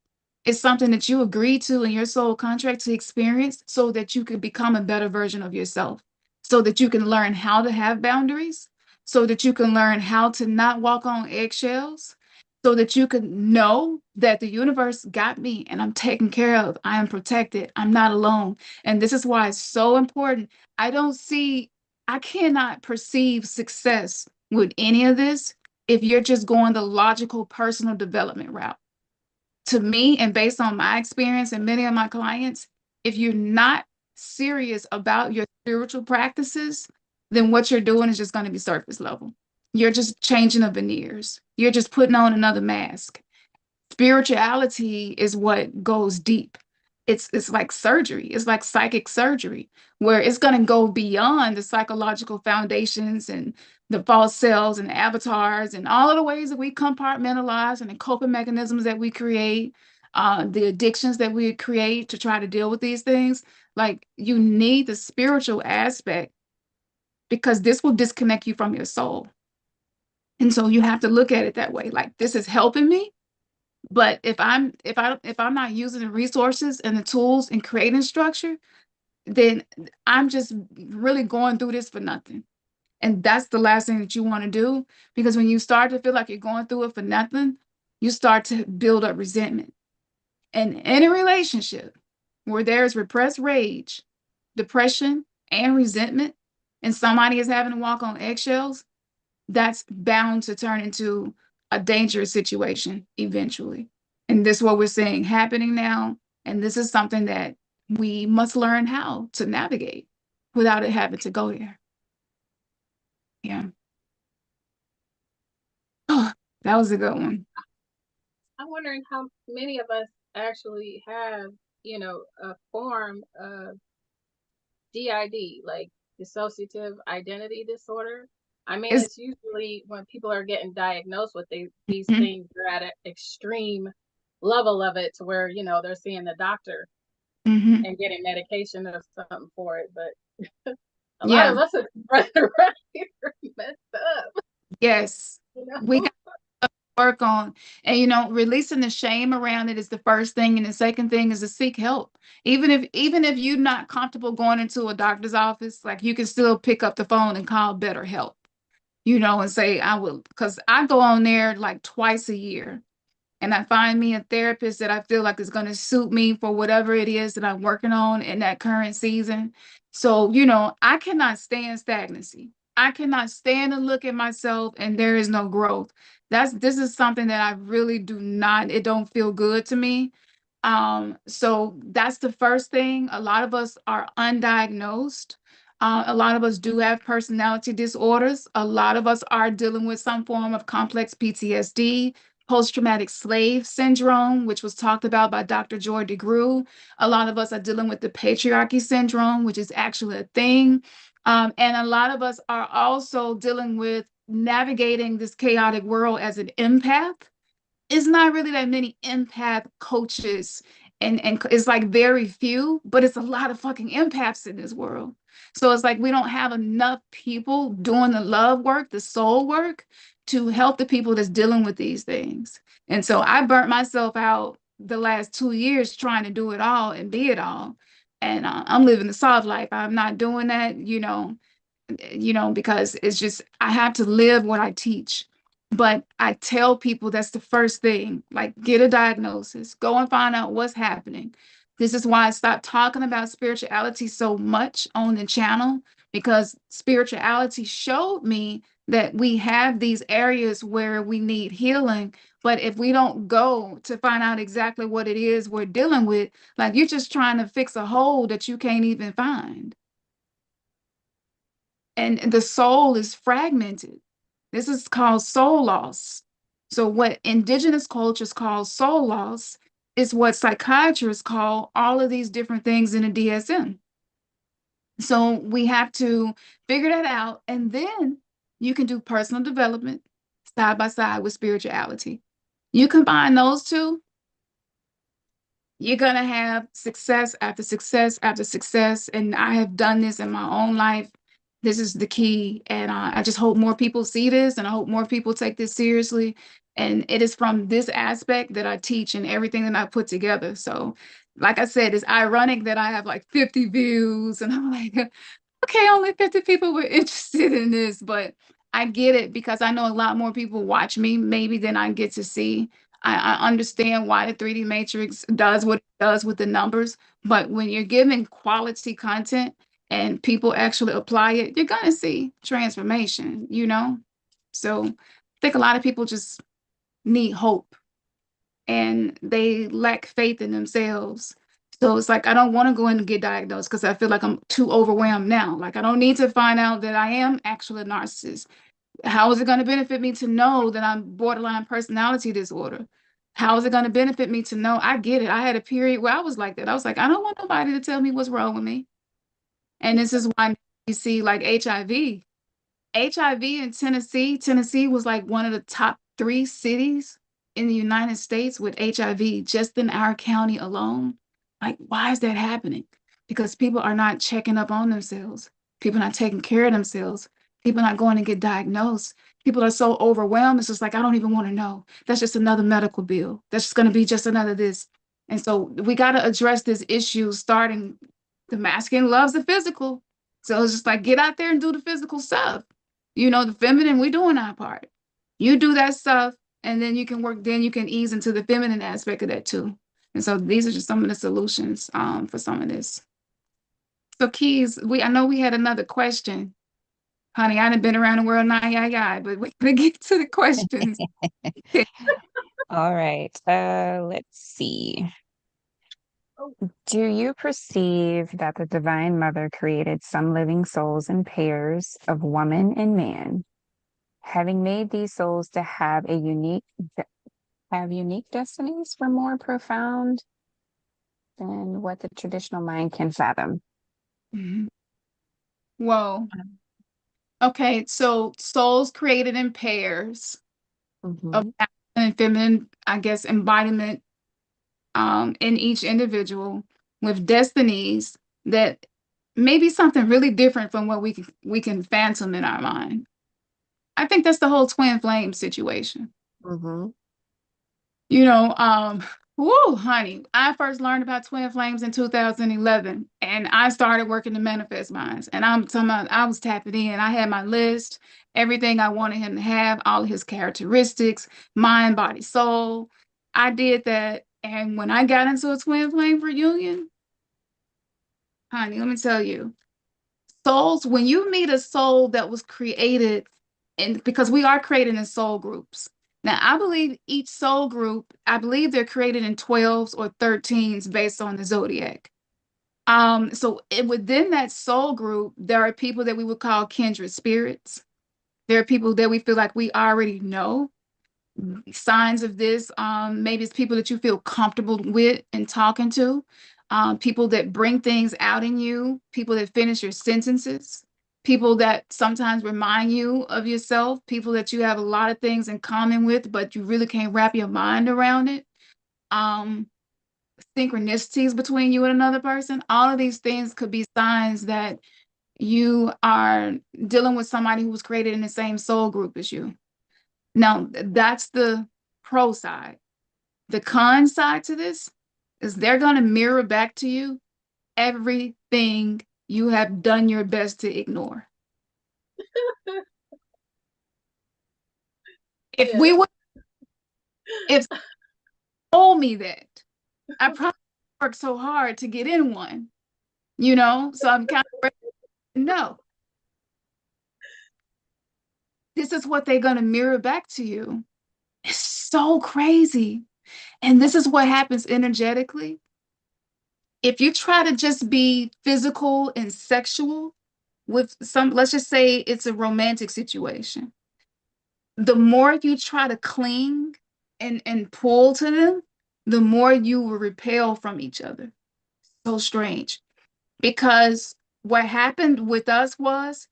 Speaker 1: is something that you agree to in your soul contract to experience so that you can become a better version of yourself, so that you can learn how to have boundaries, so that you can learn how to not walk on eggshells, so that you can know that the universe got me and I'm taken care of. I am protected. I'm not alone. And this is why it's so important. I cannot perceive success with any of this if you're just going the logical personal development route. To me, and based on my experience and many of my clients, if you're not serious about your spiritual practices, then what you're doing is just going to be surface level. You're just changing the veneers. You're just putting on another mask. Spirituality is what goes deep. It's like surgery. It's like psychic surgery, where it's going to go beyond the psychological foundations and the false selves and avatars and all of the ways that we compartmentalize and the coping mechanisms that we create, the addictions that we create to try to deal with these things. Like, you need the spiritual aspect because this will disconnect you from your soul. And so you have to look at it that way. Like, this is helping me. But if I'm not using the resources and the tools and creating structure, then I'm just really going through this for nothing. And that's the last thing that you want to do, because when you start to feel like you're going through it for nothing, you start to build up resentment. And in a relationship where there's repressed rage, depression, and resentment, and somebody is having to walk on eggshells, that's bound to turn into a dangerous situation eventually. And this is what we're seeing happening now. And this is something that we must learn how to navigate without it having to go there. Yeah. Oh, that was a good one.
Speaker 3: I'm wondering how many of us actually have, a form of DID, like dissociative identity disorder. I mean,
Speaker 1: It's
Speaker 3: it's usually when people are getting diagnosed with these
Speaker 1: mhm,
Speaker 3: things, they're at an extreme level of it to where, they're seeing the doctor
Speaker 1: mhm.
Speaker 3: and getting medication or something for it. But a lot
Speaker 1: Yeah.
Speaker 3: of us are running around here messed up,
Speaker 1: Yes.
Speaker 3: you
Speaker 1: We
Speaker 3: know?
Speaker 1: got to work on, and releasing the shame around it is the first thing, and the second thing is to seek help. Even if you're not comfortable going into a doctor's office, like you can still pick up the phone and call BetterHelp, and say I will, because I go on there like twice a year, and I find me a therapist that I feel like is going to suit me for whatever it is that I'm working on in that current season. So, I cannot stand stagnancy. I cannot stand to look at myself and there is no growth. This is something that I really do not, it don't feel good to me. So that's the first thing. A lot of us are undiagnosed. A lot of us do have personality disorders. A lot of us are dealing with some form of complex PTSD, post-traumatic slave syndrome, which was talked about by Dr. Joy DeGruy. A lot of us are dealing with the patriarchy syndrome, which is actually a thing. And a lot of us are also dealing with navigating this chaotic world as an empath. It's not really that many empath coaches, and it's like very few, but it's a lot of fucking empaths in this world. So it's like we don't have enough people doing the love work, the soul work, to help the people that's dealing with these things. And so I burnt myself out the last 2 years trying to do it all and be it all. And I'm living the soft life. I'm not doing that, because it's just, I have to live what I teach. But I tell people that's the first thing, like get a diagnosis, go and find out what's happening. This is why I stopped talking about spirituality so much on the channel, because spirituality showed me that we have these areas where we need healing. But if we don't go to find out exactly what it is we're dealing with, like you're just trying to fix a hole that you can't even find. And the soul is fragmented. This is called soul loss. So, what indigenous cultures call soul loss is what psychiatrists call all of these different things in the DSM. So, we have to figure that out. And then you can do personal development side by side with spirituality. You combine those two, you're going to have success after success after success. And I have done this in my own life. This is the key. And I just hope more people see this, and I hope more people take this seriously. And it is from this aspect that I teach and everything that I put together. So, like I said, it's ironic that I have like 50 views, and I'm like, okay, only 50 people were interested in this, but I get it because I know a lot more people watch me maybe than I get to see. I understand why the 3D Matrix does what it does with the numbers, but when you're giving quality content and people actually apply it, you're gonna see transformation. So I think a lot of people just need hope, and they lack faith in themselves. So it's like I don't want to go in and get diagnosed because I feel like I'm too overwhelmed now. Like I don't need to find out that I am actually a narcissist. How is it going to benefit me to know that I'm borderline personality disorder? How is it going to benefit me to know? I get it. I had a period where I was like that. I was like, I don't want nobody to tell me what's wrong with me. And this is why you see like HIV. HIV in Tennessee was like one of the top 3 cities in the United States with HIV just in our county alone. Like, why is that happening? Because people are not checking up on themselves. People are not taking care of themselves. People are not going to get diagnosed. People are so overwhelmed. It's just like, I don't even want to know. That's just another medical bill. That's just going to be just another this. And so we got to address this issue starting The masculine loves the physical. So it's just like, get out there and do the physical stuff. The feminine, we're doing our part. You do that stuff, and then you can work, then you can ease into the feminine aspect of that too. And so these are just some of the solutions for some of this. So Keyz, I know we had another question. Honey, I done been around the world, but we're gonna get to the questions.
Speaker 2: All right. Let's see. Do you perceive that the Divine Mother created some living souls in pairs of woman and man, having made these souls to have unique destinies for more profound than what the traditional mind can fathom?
Speaker 1: Mhm. Whoa. Okay, so souls created in pairs of
Speaker 2: Mm-hmm.
Speaker 1: masculine and feminine, I guess, embodiment in each individual with destinies that may be something really different from what we can phantom in our mind. I think that's the whole twin flame situation.
Speaker 2: Mm-hmm.
Speaker 1: You know, um, whoo, honey, I first learned about twin flames in 2011, and I started working to manifest minds. And I'm talking about, I was tapping in. I had my list, everything I wanted him to have, all of his characteristics, mind, body, soul. I did that. And when I got into a twin flame reunion, honey, let me tell you, souls, when you meet a soul that was created, and because we are created in soul groups. Now, I believe each soul group, I believe they're created in 12s or 13s based on the zodiac. Within that soul group, there are people that we would call kindred spirits. There are people that we feel like we already know signs of this. Maybe it's people that you feel comfortable with and talking to, people that bring things out in you, people that finish your sentences, people that sometimes remind you of yourself, people that you have a lot of things in common with, but you really can't wrap your mind around it. Um, Synchronicities between you and another person. All of these things could be signs that you are dealing with somebody who was created in the same soul group as you. Now, that's the pro side. The con side to this is they're going to mirror back to you everything you have done your best to ignore. If
Speaker 3: Yeah.
Speaker 1: we would, if told me that, I probably worked so hard to get in one, So I'm kind of no. This is what they're going to mirror back to you. It's so crazy. And this is what happens energetically. If you try to just be physical and sexual with let's just say it's a romantic situation, the more you try to cling and pull to them, the more you will repel from each other. So strange. Because what happened with us was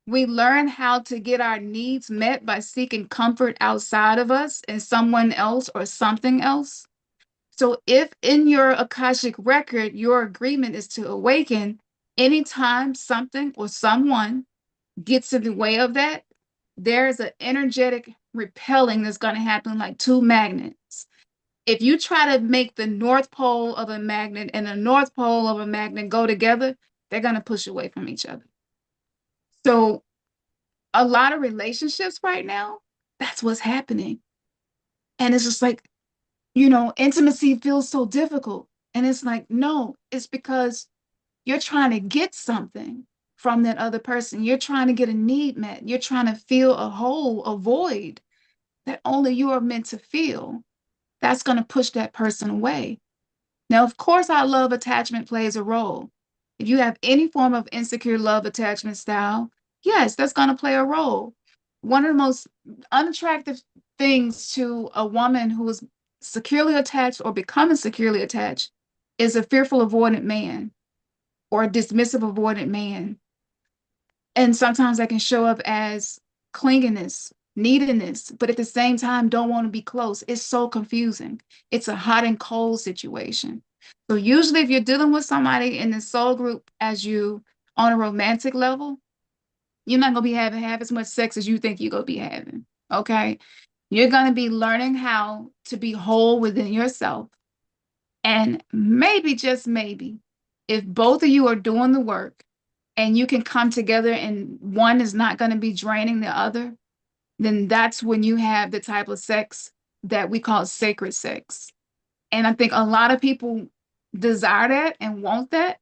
Speaker 1: we learned how to get our needs met by seeking comfort outside of us and someone else or something else. So if in your Akashic record, your agreement is to awaken, anytime something or someone gets in the way of that, there's an energetic repelling that's going to happen like two magnets. If you try to make the North Pole of a magnet and the North Pole of a magnet go together, they're going to push away from each other. So a lot of relationships right now, that's what's happening. And it's just like, intimacy feels so difficult. And it's like, no, it's because you're trying to get something from that other person. You're trying to get a need met. You're trying to feel a hole, a void that only you are meant to feel. That's going to push that person away. Now, of course, our love attachment plays a role. If you have any form of insecure love attachment style, yes, that's going to play a role. One of the most unattractive things to a woman who is securely attached or becoming securely attached is a fearful avoidant man or a dismissive avoidant man. And sometimes that can show up as clinginess, neediness, but at the same time, don't want to be close. It's so confusing. It's a hot and cold situation. So usually if you're dealing with somebody in the soul group as you on a romantic level, you're not gonna be having half as much sex as you think you're gonna be having. Okay. You're gonna be learning how to be whole within yourself. And maybe, just maybe, If both of you are doing the work and you can come together and one is not going to be draining the other, then that's when you have the type of sex that we call sacred sex. And I think a lot of people desire that and want that,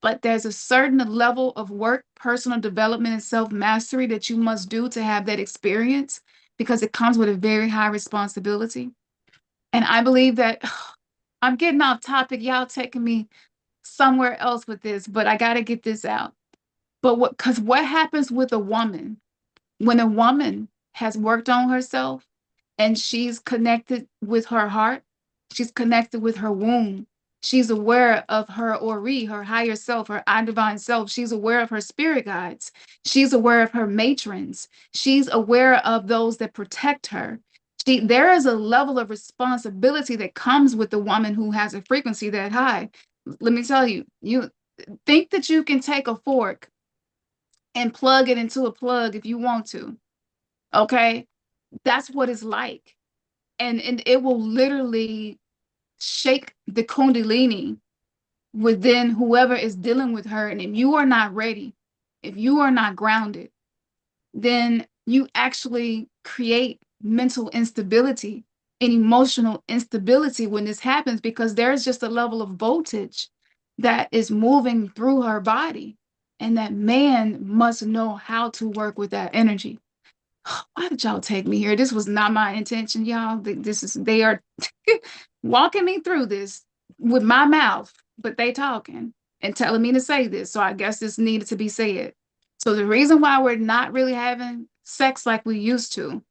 Speaker 1: but there's a certain level of work, personal development, and self-mastery that you must do to have that experience because it comes with a very high responsibility. And I believe that I'm getting off topic. Y'all taking me somewhere else with this, but I got to get this out. But because what happens with a woman when a woman has worked on herself and she's connected with her heart, she's connected with her womb, she's aware of her Ori, her higher self, her I divine self, she's aware of her spirit guides, she's aware of her matrons, she's aware of those that protect her. There is a level of responsibility that comes with the woman who has a frequency that high. Let me tell you, you think that you can take a fork and plug it into a plug if you want to. Okay. That's what it's like. And it will literally shake the kundalini within whoever is dealing with her. And if you are not ready, if you are not grounded, then you actually create mental instability and emotional instability when this happens because there's just a level of voltage that is moving through her body. And that man must know how to work with that energy. Why did y'all take me here? This was not my intention, y'all. They are walking me through this with my mouth, but they talking and telling me to say this. So I guess this needed to be said. So the reason why we're not really having sex like we used to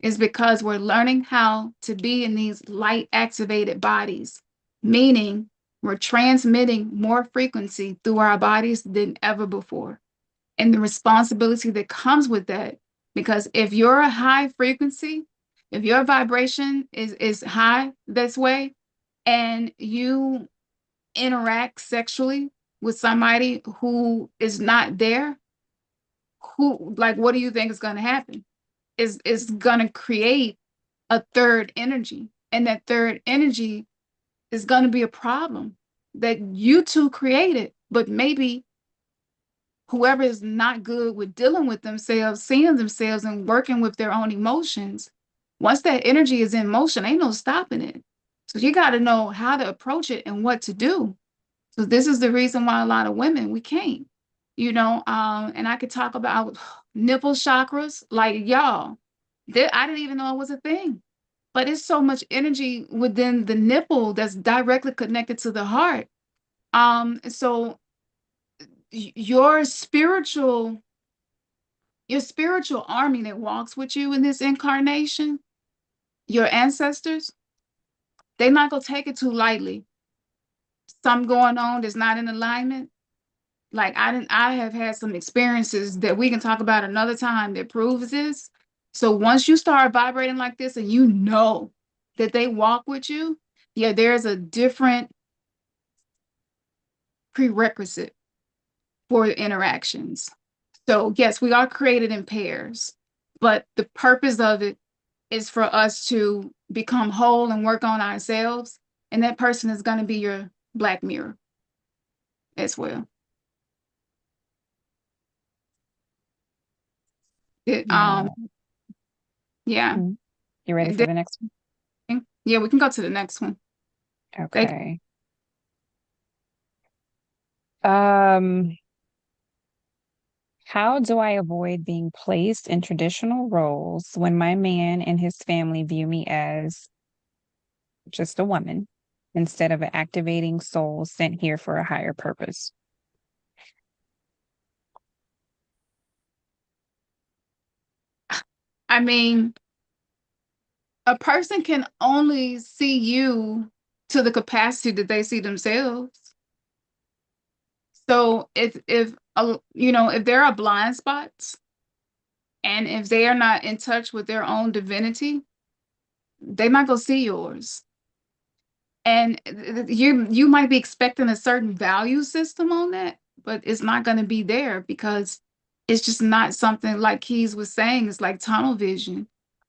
Speaker 1: is because we're learning how to be in these light activated bodies, meaning we're transmitting more frequency through our bodies than ever before. And the responsibility that comes with that, because if you're a high frequency, if your vibration is high this way, and you interact sexually with somebody who is not there, who, like, what do you think is going to happen? Is going to create a third energy, and that third energy is going to be a problem that you two created, but maybe whoever is not good with dealing with themselves, seeing themselves and working with their own emotions, once that energy is in motion, ain't no stopping it. So you got to know how to approach it and what to do. So this is the reason why a lot of women, we can't, and I could talk about nipple chakras, like y'all, I didn't even know it was a thing, but it's so much energy within the nipple that's directly connected to the heart. So your spiritual army that walks with you in this incarnation, your ancestors, they're not gonna take it too lightly. Something going on that's not in alignment. Like I have had some experiences that we can talk about another time that proves this. So once you start vibrating like this and you know that they walk with you, yeah, there's a different prerequisite for the interactions. So yes, we are created in pairs, but the purpose of it is for us to become whole and work on ourselves. And that person is going to be your black mirror as well.
Speaker 2: Yeah.
Speaker 1: Yeah.
Speaker 2: You ready for the next one?
Speaker 1: Yeah, we can go to the next one.
Speaker 2: Okay. How do I avoid being placed in traditional roles when my man and his family view me as just a woman instead of an activating soul sent here for a higher purpose?
Speaker 1: I mean, a person can only see you to the capacity that they see themselves. So if there are blind spots and if they are not in touch with their own divinity, they're not gonna see yours. And you might be expecting a certain value system on that, but it's not going to be there because it's just not something like Keyz was saying. It's like tunnel vision.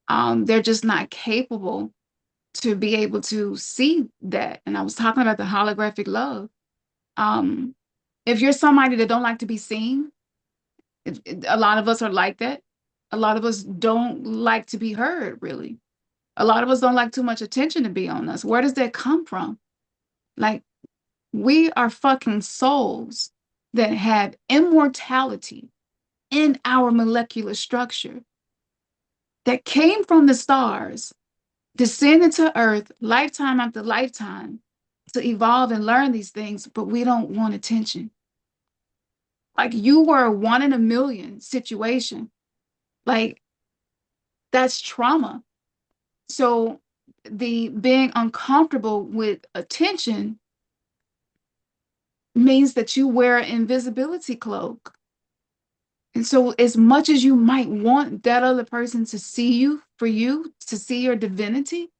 Speaker 1: They're just not capable to be able to see that. And I was talking about the holographic love. If you're somebody that don't like to be seen, a lot of us are like that. A lot of us don't like to be heard, really. A lot of us don't like too much attention to be on us. Where does that come from? Like, we are fucking souls that have immortality in our molecular structure that came from the stars, descended to Earth lifetime after lifetime to evolve and learn these things, but we don't want attention. Like, you were a 1 in a million situation. Like, that's trauma. So the being uncomfortable with attention means that you wear an invisibility cloak. And so as much as you might want that other person to see you, for you to see your divinity,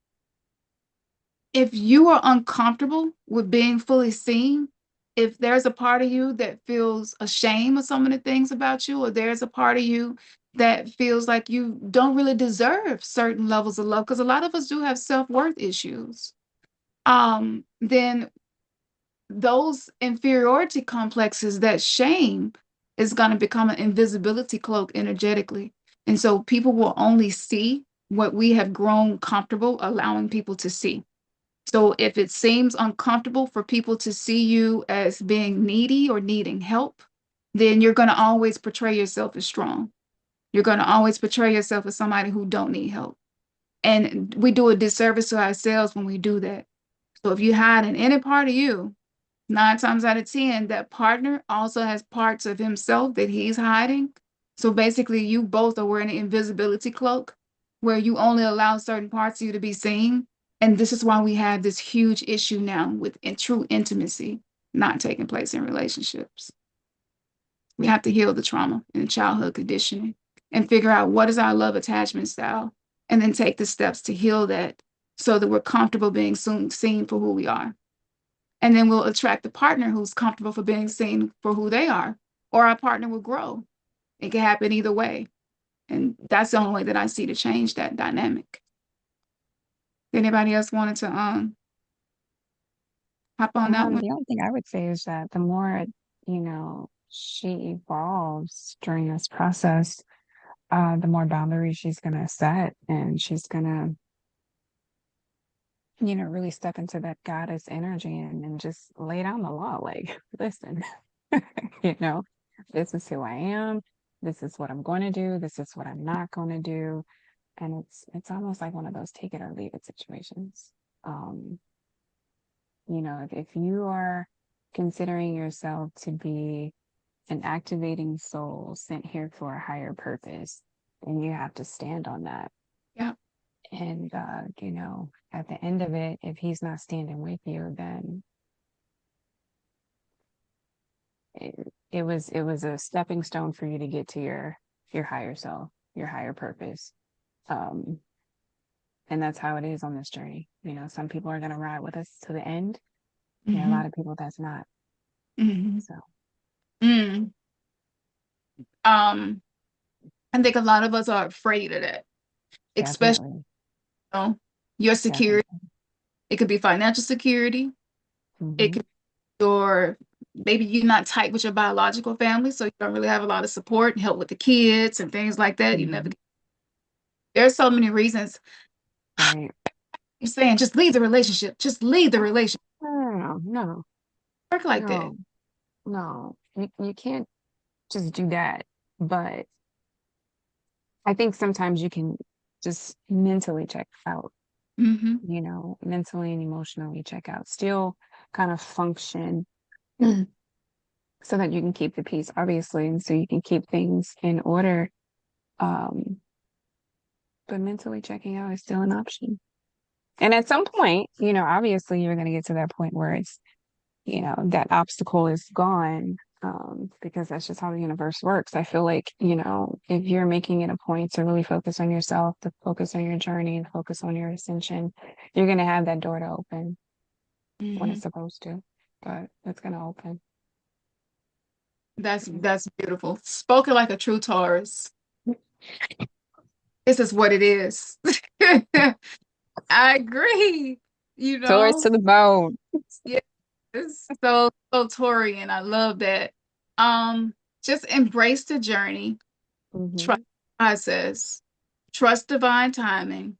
Speaker 1: if you are uncomfortable with being fully seen, if there's a part of you that feels ashamed of some of the things about you, or there's a part of you that feels like you don't really deserve certain levels of love, because a lot of us do have self-worth issues, then those inferiority complexes, that shame is going to become an invisibility cloak energetically. And so people will only see what we have grown comfortable allowing people to see. So if it seems uncomfortable for people to see you as being needy or needing help, then you're going to always portray yourself as strong. You're going to always portray yourself as somebody who don't need help. And we do a disservice to ourselves when we do that. So if you hide in any part of you, 9 times out of 10, that partner also has parts of himself that he's hiding. So basically, you both are wearing an invisibility cloak where you only allow certain parts of you to be seen. And this is why we have this huge issue now with true intimacy not taking place in relationships. We have to heal the trauma and childhood conditioning and figure out what is our love attachment style, and then take the steps to heal that so that we're comfortable being seen for who we are. And then we'll attract a partner who's comfortable for being seen for who they are, or our partner will grow. It can happen either way. And that's the only way that I see to change that dynamic. Anybody else wanted to hop on that one?
Speaker 2: The only thing I would say is that the more, she evolves during this process, the more boundaries she's going to set, and she's going to, really step into that goddess energy and just lay down the law. Like, listen, you know, this is who I am. This is what I'm going to do. This is what I'm not going to do. And it's almost like one of those take it or leave it situations. If you are considering yourself to be an activating soul sent here for a higher purpose, then you have to stand on that.
Speaker 1: Yeah.
Speaker 2: And, at the end of it, if he's not standing with you, then it was a stepping stone for you to get to your higher self, your higher purpose. And that's how it is on this journey. Some people are going to ride with us to the end.
Speaker 1: Mm-hmm.
Speaker 2: And a lot of people that's not.
Speaker 1: Mm-hmm.
Speaker 2: So.
Speaker 1: I think a lot of us are afraid of that, especially your security.
Speaker 2: Definitely.
Speaker 1: It could be financial security.
Speaker 2: Mm-hmm.
Speaker 1: It could be your, maybe you're not tight with your biological family, so you don't really have a lot of support and help with the kids and things like that.
Speaker 2: Mm-hmm.
Speaker 1: There's so many reasons.
Speaker 2: Right.
Speaker 1: You're saying just leave the relationship. Just leave the relationship.
Speaker 2: No.
Speaker 1: Work like that.
Speaker 2: No. You can't just do that. But I think sometimes you can just mentally check out.
Speaker 1: Mm-hmm.
Speaker 2: Mentally and emotionally check out. Still kind of function so that you can keep the peace, obviously, and so you can keep things in order. But mentally checking out is still an option. And at some point, obviously you're going to get to that point where it's, that obstacle is gone, because that's just how the universe works. I feel like, if you're making it a point to really focus on yourself, to focus on your journey and focus on your ascension, you're going to have that door to open when it's supposed to, but it's going to open.
Speaker 1: That's beautiful. Spoken like a true Taurus. This is what it is. I agree.
Speaker 2: Taurus to the bone.
Speaker 1: Yeah. It's so Taurian. I love that. Um, just embrace the journey, trust
Speaker 2: Mm-hmm.
Speaker 1: the process, trust divine timing,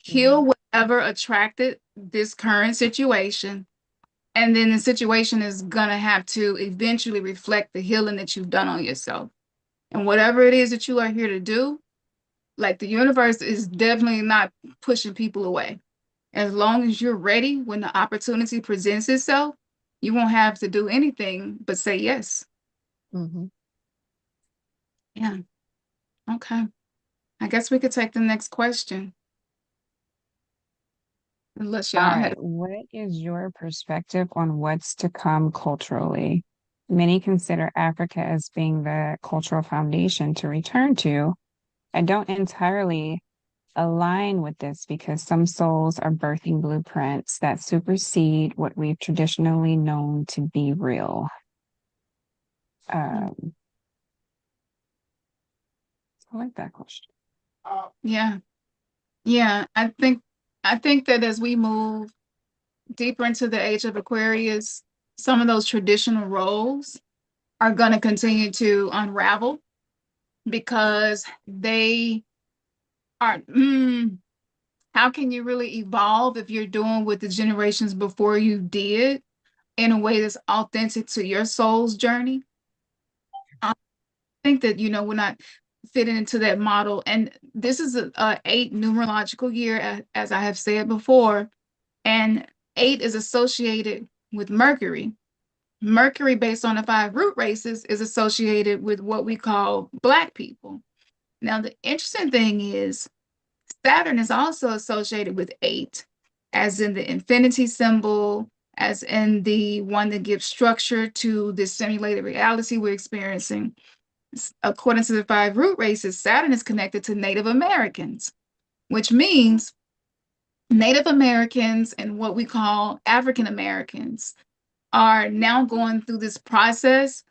Speaker 2: Mm-hmm.
Speaker 1: heal whatever attracted this current situation. And then the situation is gonna have to eventually reflect the healing that you've done on yourself. And whatever it is that you are here to do, like the universe is definitely not pushing people away. As long as you're ready when the opportunity presents itself, you won't have to do anything but say yes.
Speaker 2: Mm-hmm.
Speaker 1: Yeah. Okay. I guess we could take the next question. Unless
Speaker 2: All
Speaker 1: y'all had.
Speaker 2: right. What is your perspective on what's to come culturally? Many consider Africa as being the cultural foundation to return to. I don't entirely align with this because some souls are birthing blueprints that supersede what we've traditionally known to be real. Um, I like that question.
Speaker 1: Yeah. Yeah. I think that as we move deeper into the age of Aquarius, some of those traditional roles are going to continue to unravel because they are. How can you really evolve if you're doing what the generations before you did in a way that's authentic to your soul's journey? I think that, we're not fitting into that model. And this is a 8 numerological year, as I have said before, and 8 is associated with Mercury. Mercury, based on the 5 root races, is associated with what we call Black people. Now, the interesting thing is Saturn is also associated with 8, as in the infinity symbol, as in the one that gives structure to this simulated reality we're experiencing. According to the 5 root races, Saturn is connected to Native Americans, which means Native Americans and what we call African Americans are now going through this process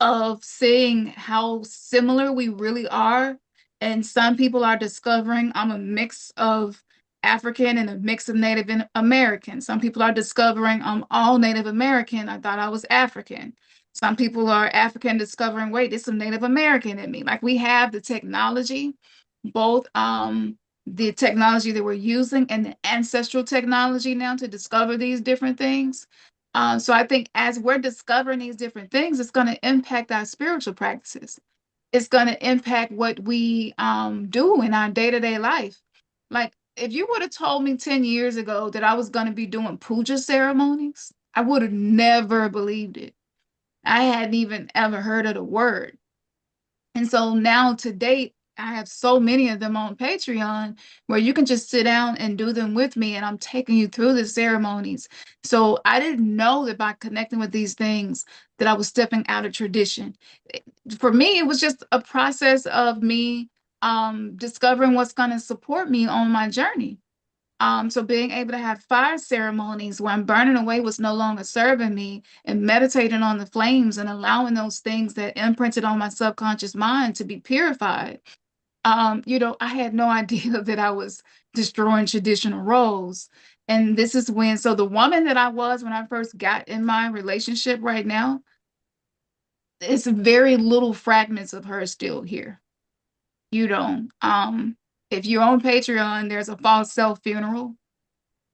Speaker 1: of seeing how similar we really are. And some people are discovering I'm a mix of African and a mix of Native American. Some people are discovering I'm all Native American. I thought I was African. Some people are African discovering, wait, there's some Native American in me. Like we have the technology, both the technology that we're using and the ancestral technology now to discover these different things. So I think as we're discovering these different things, it's going to impact our spiritual practices. It's going to impact what we do in our day-to-day life. Like if you would have told me 10 years ago that I was going to be doing puja ceremonies, I would have never believed it. I hadn't even ever heard of the word. And so now to date, I have so many of them on Patreon where you can just sit down and do them with me, and I'm taking you through the ceremonies. So I didn't know that by connecting with these things that I was stepping out of tradition. For me, it was just a process of me discovering what's going to support me on my journey. So being able to have fire ceremonies where I'm burning away what's no longer serving me and meditating on the flames and allowing those things that imprinted on my subconscious mind to be purified. I had no idea that I was destroying traditional roles. And this is when, so the woman that I was when I first got in my relationship right now, it's very little fragments of her still here. You know, if you're on Patreon, there's a false self funeral.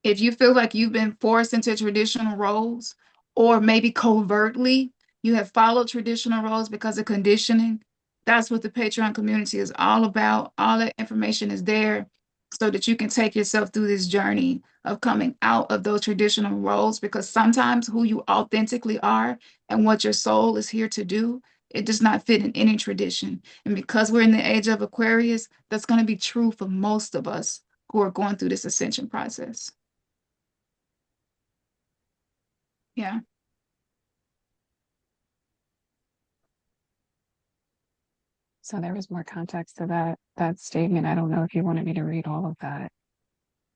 Speaker 1: If you feel like you've been forced into traditional roles, or maybe covertly you have followed traditional roles because of conditioning, that's what the Patreon community is all about. All that information is there so that you can take yourself through this journey of coming out of those traditional roles, because sometimes who you authentically are and what your soul is here to do, it does not fit in any tradition. And because we're in the age of Aquarius, that's going to be true for most of us who are going through this ascension process. Yeah.
Speaker 2: So there was more context to that statement. I don't know if you wanted me to read all of that.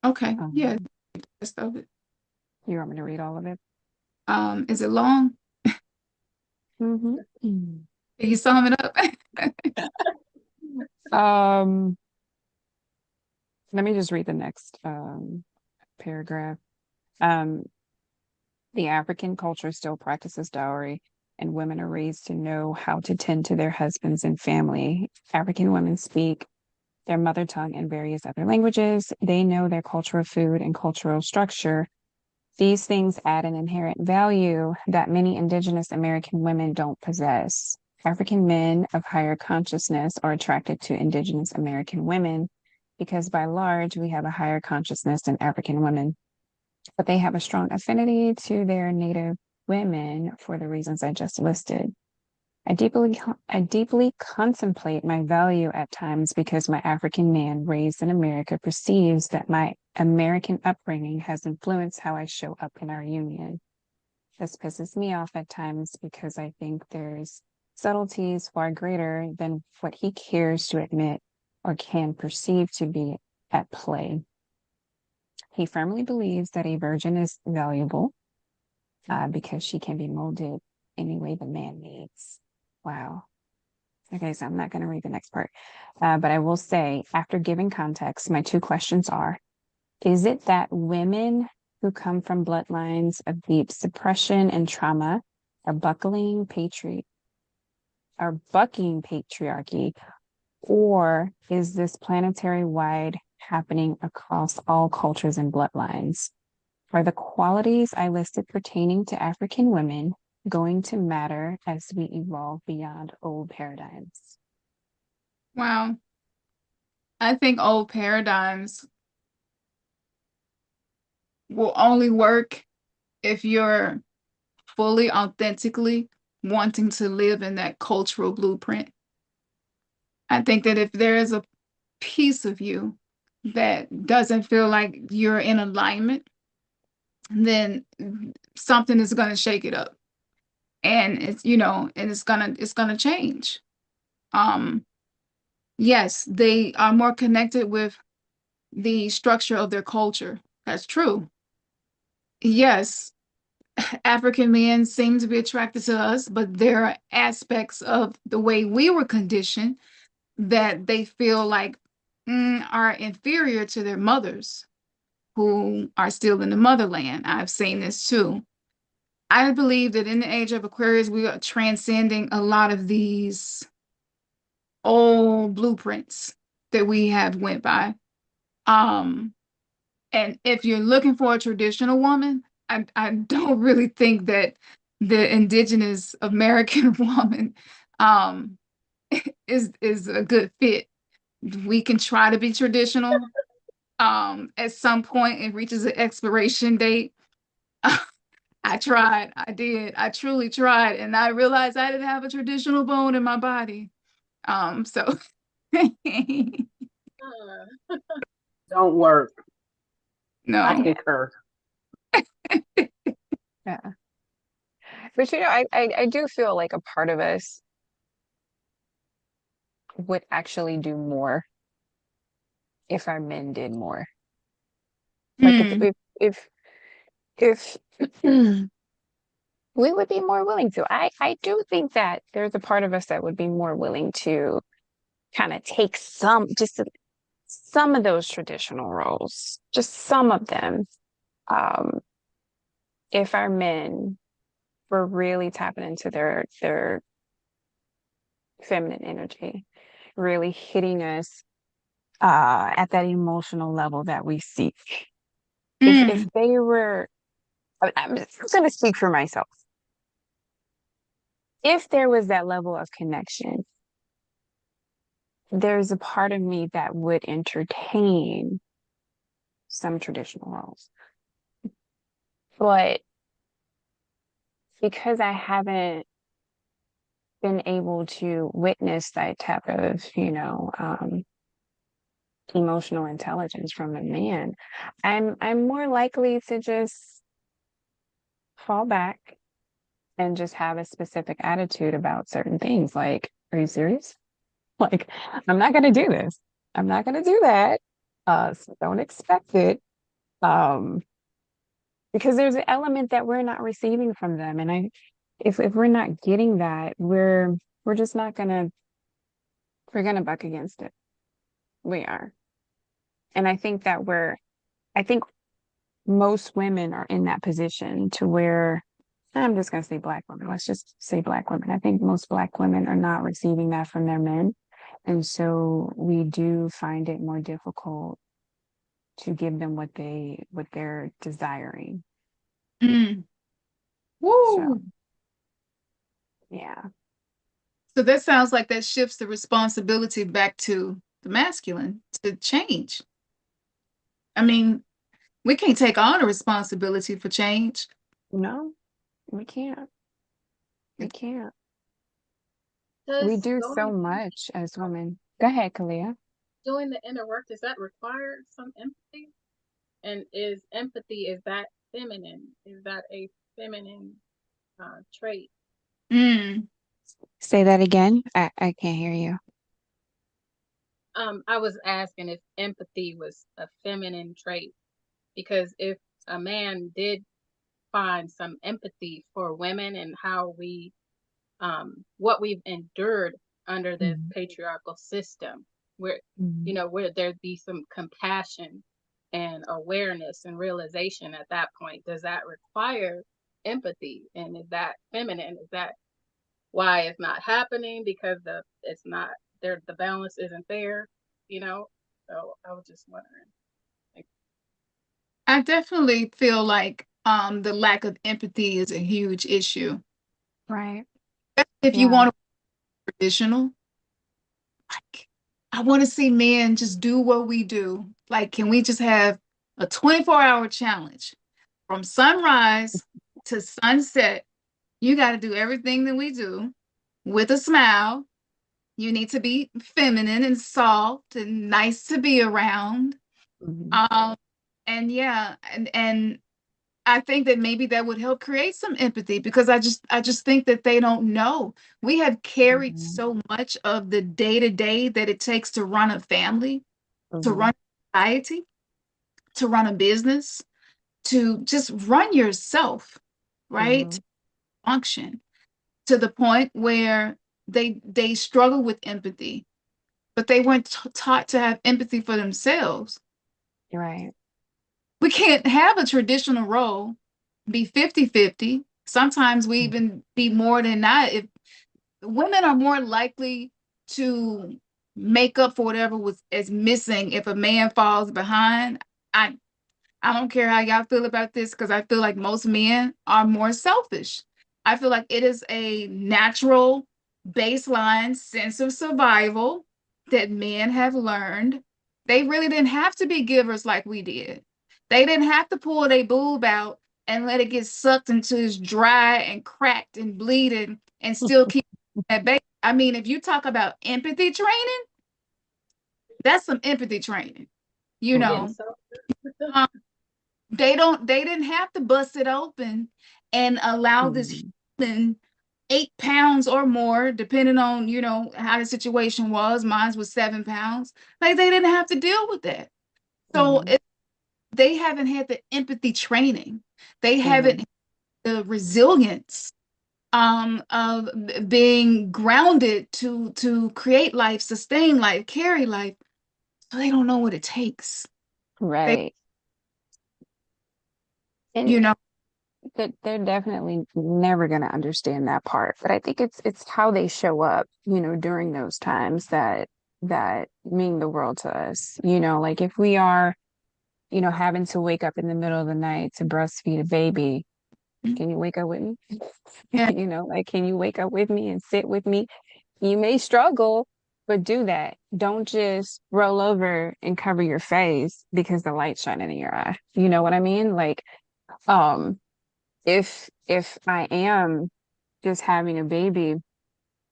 Speaker 1: Okay. Yeah.
Speaker 2: Um,
Speaker 1: Rest of it.
Speaker 2: you want me to read all of it?
Speaker 1: Is it long?
Speaker 2: Mm-hmm.
Speaker 1: Can you sum it up?
Speaker 2: Um, Let me just read the next paragraph. Um, The African culture still practices dowry, and women are raised to know how to tend to their husbands and family. African women speak their mother tongue and various other languages. They know their cultural food and cultural structure. These things add an inherent value that many Indigenous American women don't possess. African men of higher consciousness are attracted to Indigenous American women because, by large, we have a higher consciousness than African women, but they have a strong affinity to their Native women for the reasons I just listed. I deeply contemplate my value at times because my African man raised in America perceives that my American upbringing has influenced how I show up in our union. This pisses me off at times because I think there's subtleties far greater than what he cares to admit or can perceive to be at play. He firmly believes that a virgin is valuable because she can be molded any way the man needs. Wow. Okay, so I'm not going to read the next part. But I will say, after giving context, my two questions are, is it that women who come from bloodlines of deep suppression and trauma are bucking patriarchy, or is this planetary-wide happening across all cultures and bloodlines? Are the qualities I listed pertaining to African women going to matter as we evolve beyond old paradigms?
Speaker 1: Wow. I think old paradigms will only work if you're fully, authentically wanting to live in that cultural blueprint. I think that if there is a piece of you that doesn't feel like you're in alignment, then something is going to shake it up. And it's, and it's gonna change. Yes, they are more connected with the structure of their culture. That's true. Yes, African men seem to be attracted to us, but there are aspects of the way we were conditioned that they feel like are inferior to their mothers who are still in the motherland. I've seen this too. I believe that in the age of Aquarius, we are transcending a lot of these old blueprints that we have went by. Um, and if you're looking for a traditional woman, I don't really think that the indigenous American woman um, is a good fit. We can try to be traditional. At some point, it reaches an expiration date. I tried. I did. I truly tried, and I realized I didn't have a traditional bone in my body. So
Speaker 4: Don't work. I
Speaker 1: no.
Speaker 4: concur.
Speaker 2: Yeah. But I do feel like a part of us would actually do more if our men did more. Like
Speaker 1: Mm,
Speaker 2: if we would be more willing to. I do think that there's a part of us that would be more willing to kind of take some of those traditional roles, just some of them. Um, if our men were really tapping into their feminine energy, really hitting us at that emotional level that we seek. If
Speaker 1: mm,
Speaker 2: they were, I'm going to speak for myself. If there was that level of connection, there's a part of me that would entertain some traditional roles. But because I haven't been able to witness that type of, emotional intelligence from a man, I'm more likely to just fall back and just have a specific attitude about certain things. Like, are you serious? Like, I'm not gonna do this. I'm not gonna do that. So don't expect it. Um, because there's an element that we're not receiving from them. And if we're not getting that, we're just not we're gonna buck against it. We are. And I think most women are in that position to where I'm just going to say Black women. Let's just say Black women. I think most Black women are not receiving that from their men. And so we do find it more difficult to give them what they're desiring.
Speaker 1: Mm.
Speaker 2: So
Speaker 1: Woo.
Speaker 2: yeah.
Speaker 1: So that sounds like that shifts the responsibility back to the masculine to change. I mean, we can't take on the responsibility for change.
Speaker 2: No, we can't. We can't. We
Speaker 3: Does
Speaker 2: do so
Speaker 3: going
Speaker 2: much as women. Go ahead, Kalia.
Speaker 3: doing the inner work, does that require some empathy? And is empathy, is that feminine? Is that a feminine trait?
Speaker 1: Mm.
Speaker 2: Say that again. I can't hear you.
Speaker 3: I was asking if empathy was a feminine trait, because if a man did find some empathy for women and how we, what we've endured under this
Speaker 2: Mhm.
Speaker 3: patriarchal system, where,
Speaker 2: Mhm.
Speaker 3: where there'd be some compassion and awareness and realization at that point, does that require empathy? And is that feminine? Is that why it's not happening? Because it's not there, the balance isn't there, you know? So I was just wondering. Like,
Speaker 1: I definitely feel like the lack of empathy is a huge issue.
Speaker 2: Right.
Speaker 1: If you
Speaker 2: Yeah.
Speaker 1: want to be traditional, like I want to see men just do what we do. Like, can we just have a 24-hour challenge from sunrise to sunset? You got to do everything that we do with a smile. You need to be feminine and soft and nice to be around.
Speaker 2: Mhm.
Speaker 1: Um, and yeah, and I think that maybe that would help create some empathy because I just think that they don't know. We have carried
Speaker 2: Mhm.
Speaker 1: so much of the day-to-day that it takes to run a family, to
Speaker 2: Mhm.
Speaker 1: run a society, to run a business, to just run yourself, right? To
Speaker 2: Mhm.
Speaker 1: function to the point where they struggle with empathy, but they weren't taught to have empathy for themselves.
Speaker 2: Right.
Speaker 1: We can't have a traditional role be 50-50. Sometimes we even be more than that. If women are more likely to make up for whatever was is missing if a man falls behind. I I don't care how y'all feel about this because I feel like most men are more selfish. I feel like it is a natural baseline sense of survival that men have learned. They really didn't have to be givers like we did. They didn't have to pull their boob out and let it get sucked into it's dry and cracked and bleeding and still keep that baby. I mean, if you talk about empathy training, that's some empathy training, you
Speaker 3: getting
Speaker 2: know.
Speaker 1: know.
Speaker 3: so
Speaker 1: Um, they didn't have to bust it open and allow this
Speaker 2: Mhm.
Speaker 1: human 8 pounds or more, depending on, how the situation was. Mine was 7 pounds. Like they didn't have to deal with that. So
Speaker 2: Mhm.
Speaker 1: they haven't had the empathy training. They haven't
Speaker 2: Mhm.
Speaker 1: had the resilience of being grounded to create life, sustain life, carry life. So they don't know what it takes. They,
Speaker 2: Right. And
Speaker 1: you know,
Speaker 2: that they're definitely never going to understand that part. But I think it's how they show up, during those times that mean the world to us. Like if we are, having to wake up in the middle of the night to breastfeed a baby, can you wake up with me?
Speaker 1: yeah,
Speaker 2: Like can you wake up with me and sit with me? You may struggle, but do that. Don't just roll over and cover your face because the light's shining in your eye. You know what I mean? Like, um, if I am just having a baby,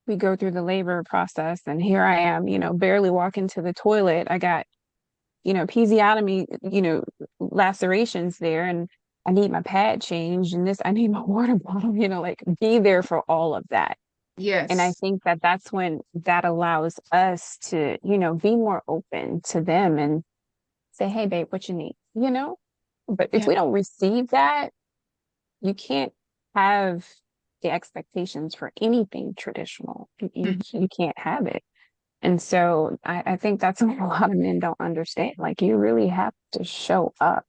Speaker 2: we go through the labor process and here I am, barely walking to the toilet. I got, episiotomy, lacerations there and I need my pad changed and this, I need my water bottle, like be there for all of that. And I
Speaker 1: yes.
Speaker 2: think that that's when that allows us to, be more open to them and say, hey, babe, what you need, But if
Speaker 1: Yeah.
Speaker 2: we don't receive that, you can't have the expectations for anything traditional. You can't have it. And so I think that's what a lot of men don't understand. Like you really have to show up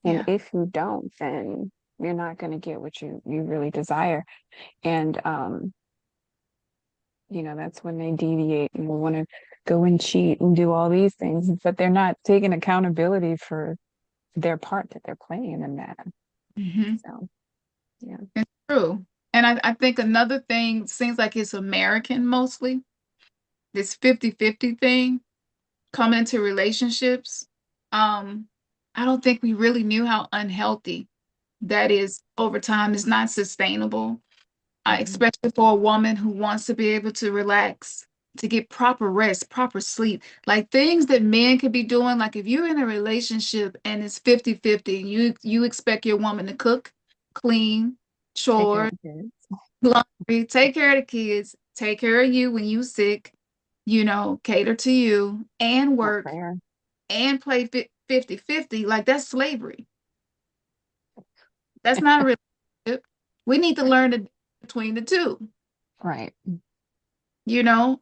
Speaker 2: And
Speaker 1: Yeah.
Speaker 2: if you don't, then you're not going to get what you really desire. And that's when they deviate and want to go and cheat and do all these things, but they're not taking accountability for their part that they're playing in that.
Speaker 1: Hmm.
Speaker 2: So, yeah.
Speaker 1: It's true. And I think another thing seems like it's American mostly, this 50-50 thing coming into relationships. Um, I don't think we really knew how unhealthy that is over time. It's not sustainable,
Speaker 2: Mhm.
Speaker 1: especially for a woman who wants to be able to relax, to get proper rest, proper sleep, like things that men could be doing. Like if you're in a relationship and it's 50-50, you expect your woman to cook, clean,
Speaker 2: Take care
Speaker 1: chores,
Speaker 2: of the kids.
Speaker 1: laundry, take care of the kids, take care of you when you sick, cater to you and
Speaker 2: Not
Speaker 1: work
Speaker 2: fair.
Speaker 1: and play 50-50, like that's slavery. That's not a relationship. We need to learn the difference between the two,
Speaker 2: Right.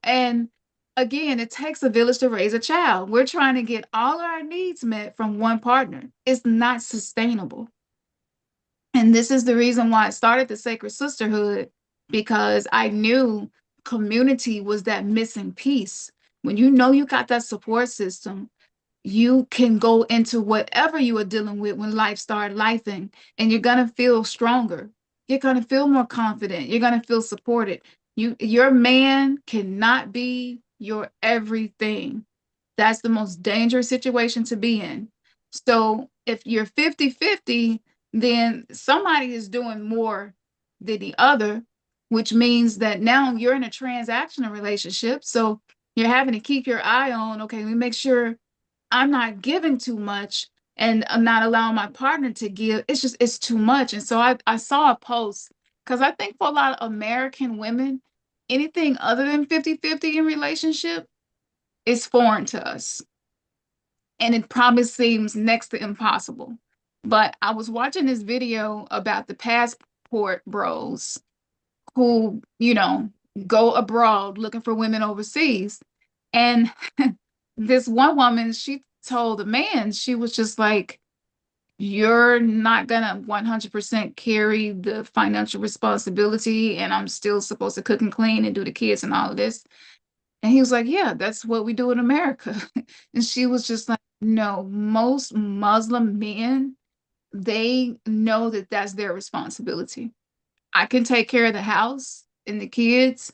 Speaker 1: and again, it takes a village to raise a child. We're trying to get all our needs met from one partner. It's not sustainable. And this is the reason why I started the Sacred Sisterhood, because I knew community was that missing piece. When you know you got that support system, you can go into whatever you are dealing with when life started lifing, and you're gonna feel stronger. You're gonna feel more confident. You're gonna feel supported. Your man cannot be your everything. That's the most dangerous situation to be in. So if you're 50-50, then somebody is doing more than the other, which means that now you're in a transactional relationship. So you're having to keep your eye on, okay, let me make sure I'm not giving too much and I'm not allowing my partner to give. It's too much. And so I saw a post, because I think for a lot of American women, anything other than 50-50 in relationship is foreign to us. And it probably seems next to impossible. But I was watching this video about the passport bros who, go abroad looking for women overseas. And this one woman, she told the man, she was just like, you're not gonna 100% carry the financial responsibility, and I'm still supposed to cook and clean and do the kids and all of this. And he was like, yeah, that's what we do in America. And she was just like, no, most Muslim men, they know that that's their responsibility. I can take care of the house and the kids,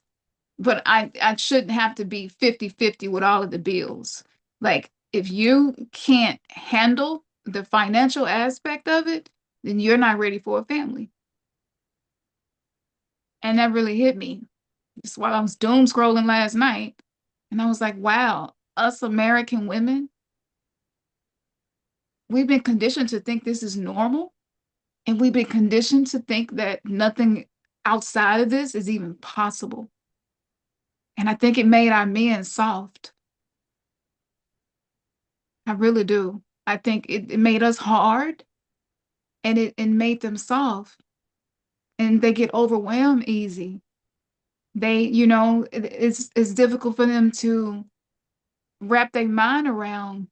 Speaker 1: but I shouldn't have to be 50-50 with all of the bills. Like, if you can't handle the financial aspect of it, then you're not ready for a family. And that really hit me just while I was doom scrolling last night. And I was like, wow, us American women, we've been conditioned to think this is normal. And we've been conditioned to think that nothing outside of this is even possible. And I think it made our men soft. I really do. I think it made us hard, and it made them soft, and they get overwhelmed easy. It's difficult for them to wrap their mind around.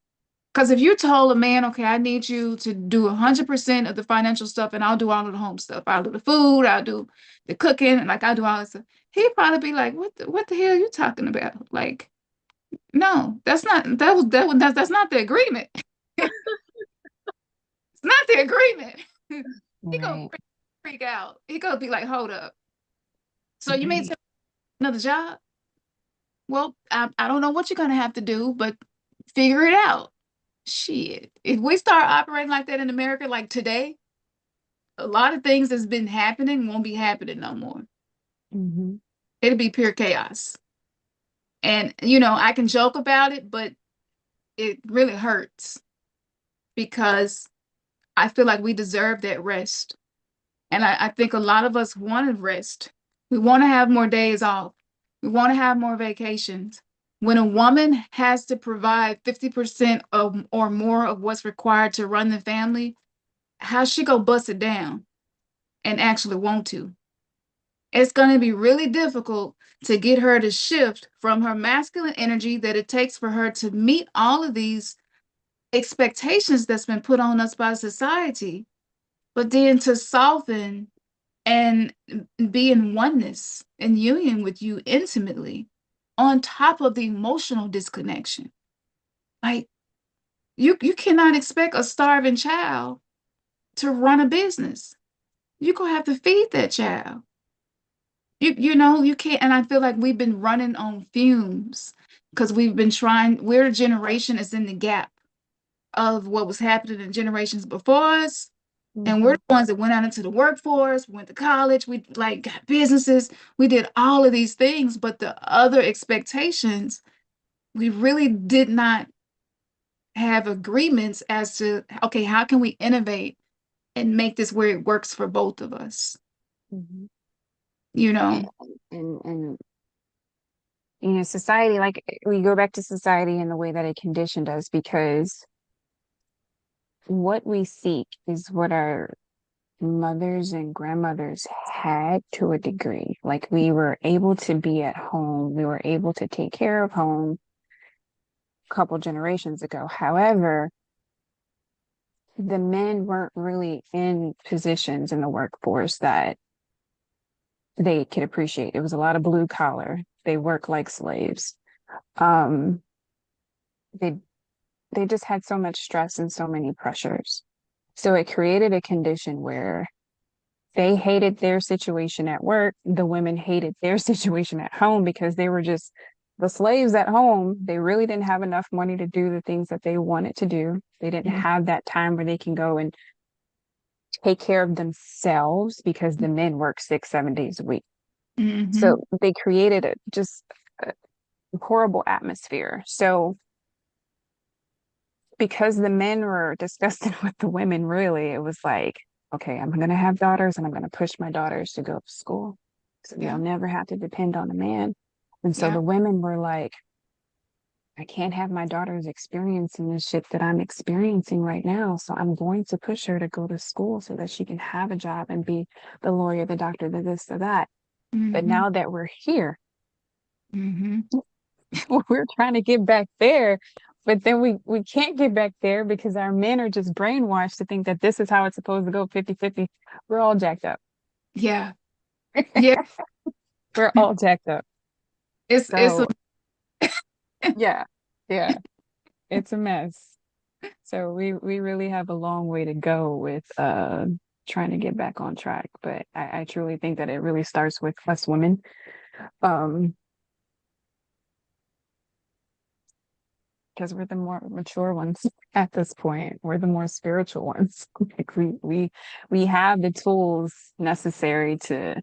Speaker 1: Because if you told a man, okay, I need you to do 100% of the financial stuff and I'll do all of the home stuff. I'll do the food, I'll do the cooking, and like I'll do all this stuff. He'd probably be like, what the hell are you talking about? Like, no, that's not the agreement. It's not the agreement. He gonna
Speaker 2: Right.
Speaker 1: freak out. He gonna be like, hold up. So you mean
Speaker 2: Right.
Speaker 1: to another job? Well, I don't know what you're gonna have to do, but figure it out. Shit. If we start operating like that in America, like today, a lot of things that's been happening won't be happening no more.
Speaker 2: Hmm.
Speaker 1: It'll be pure chaos. And, I can joke about it, but it really hurts because I feel like we deserve that rest. And I think a lot of us want to rest. We want to have more days off. We want to have more vacations. When a woman has to provide 50% of or more of what's required to run the family, how's she go bust it down and actually want to? It's going to be really difficult to get her to shift from her masculine energy that it takes for her to meet all of these expectations that's been put on us by society, but then to soften and be in oneness and union with you intimately on top of the emotional disconnection. Like you cannot expect a starving child to run a business. You're gonna have to feed that child. You know, you can't, and I feel like we've been running on fumes because we're a generation that's in the gap of what was happening in generations before us. And we're the ones that went out into the workforce, went to college, we like got businesses, we did all of these things, but the other expectations, we really did not have agreements as to, okay, how can we innovate and make this where it works for both of us?
Speaker 2: Mhm.
Speaker 1: You know?
Speaker 2: And you know, society, like we go back to society and the way that it conditioned us, because what we seek is what our mothers and grandmothers had to a degree. Like we were able to be at home, we were able to take care of home a couple generations ago. However, the men weren't really in positions in the workforce that they could appreciate. It was a lot of blue collar. They work like slaves. Um, they they just had so much stress and so many pressures. So it created a condition where they hated their situation at work. The women hated their situation at home because they were just the slaves at home. They really didn't have enough money to do the things that they wanted to do. They didn't have that time where they can go and take care of themselves because the men work 6, 7 days a week.
Speaker 1: Mm-hmm.
Speaker 2: So they created just a horrible atmosphere. So because the men were disgusted with the women, really, it was like, okay, I'm going to have daughters and I'm going to push my daughters to go to school. So they'll never have to depend on a man. And so the women were like, I can't have my daughters experiencing the shit that I'm experiencing right now. So I'm going to push her to go to school so that she can have a job and be the lawyer, the doctor, the this, the that. But now that we're here, we're trying to get back there. But then we can't get back there because our men are just brainwashed to think that this is how it's supposed to go 50-50. We're all jacked up.
Speaker 1: Yeah. Yeah.
Speaker 2: We're all jacked up.
Speaker 1: It's
Speaker 2: So
Speaker 1: a
Speaker 2: yeah, yeah, it's a mess. So we really have a long way to go with trying to get back on track. But I truly think that it really starts with us women. Because we're the more mature ones at this point. We're the more spiritual ones. Like we have the tools necessary to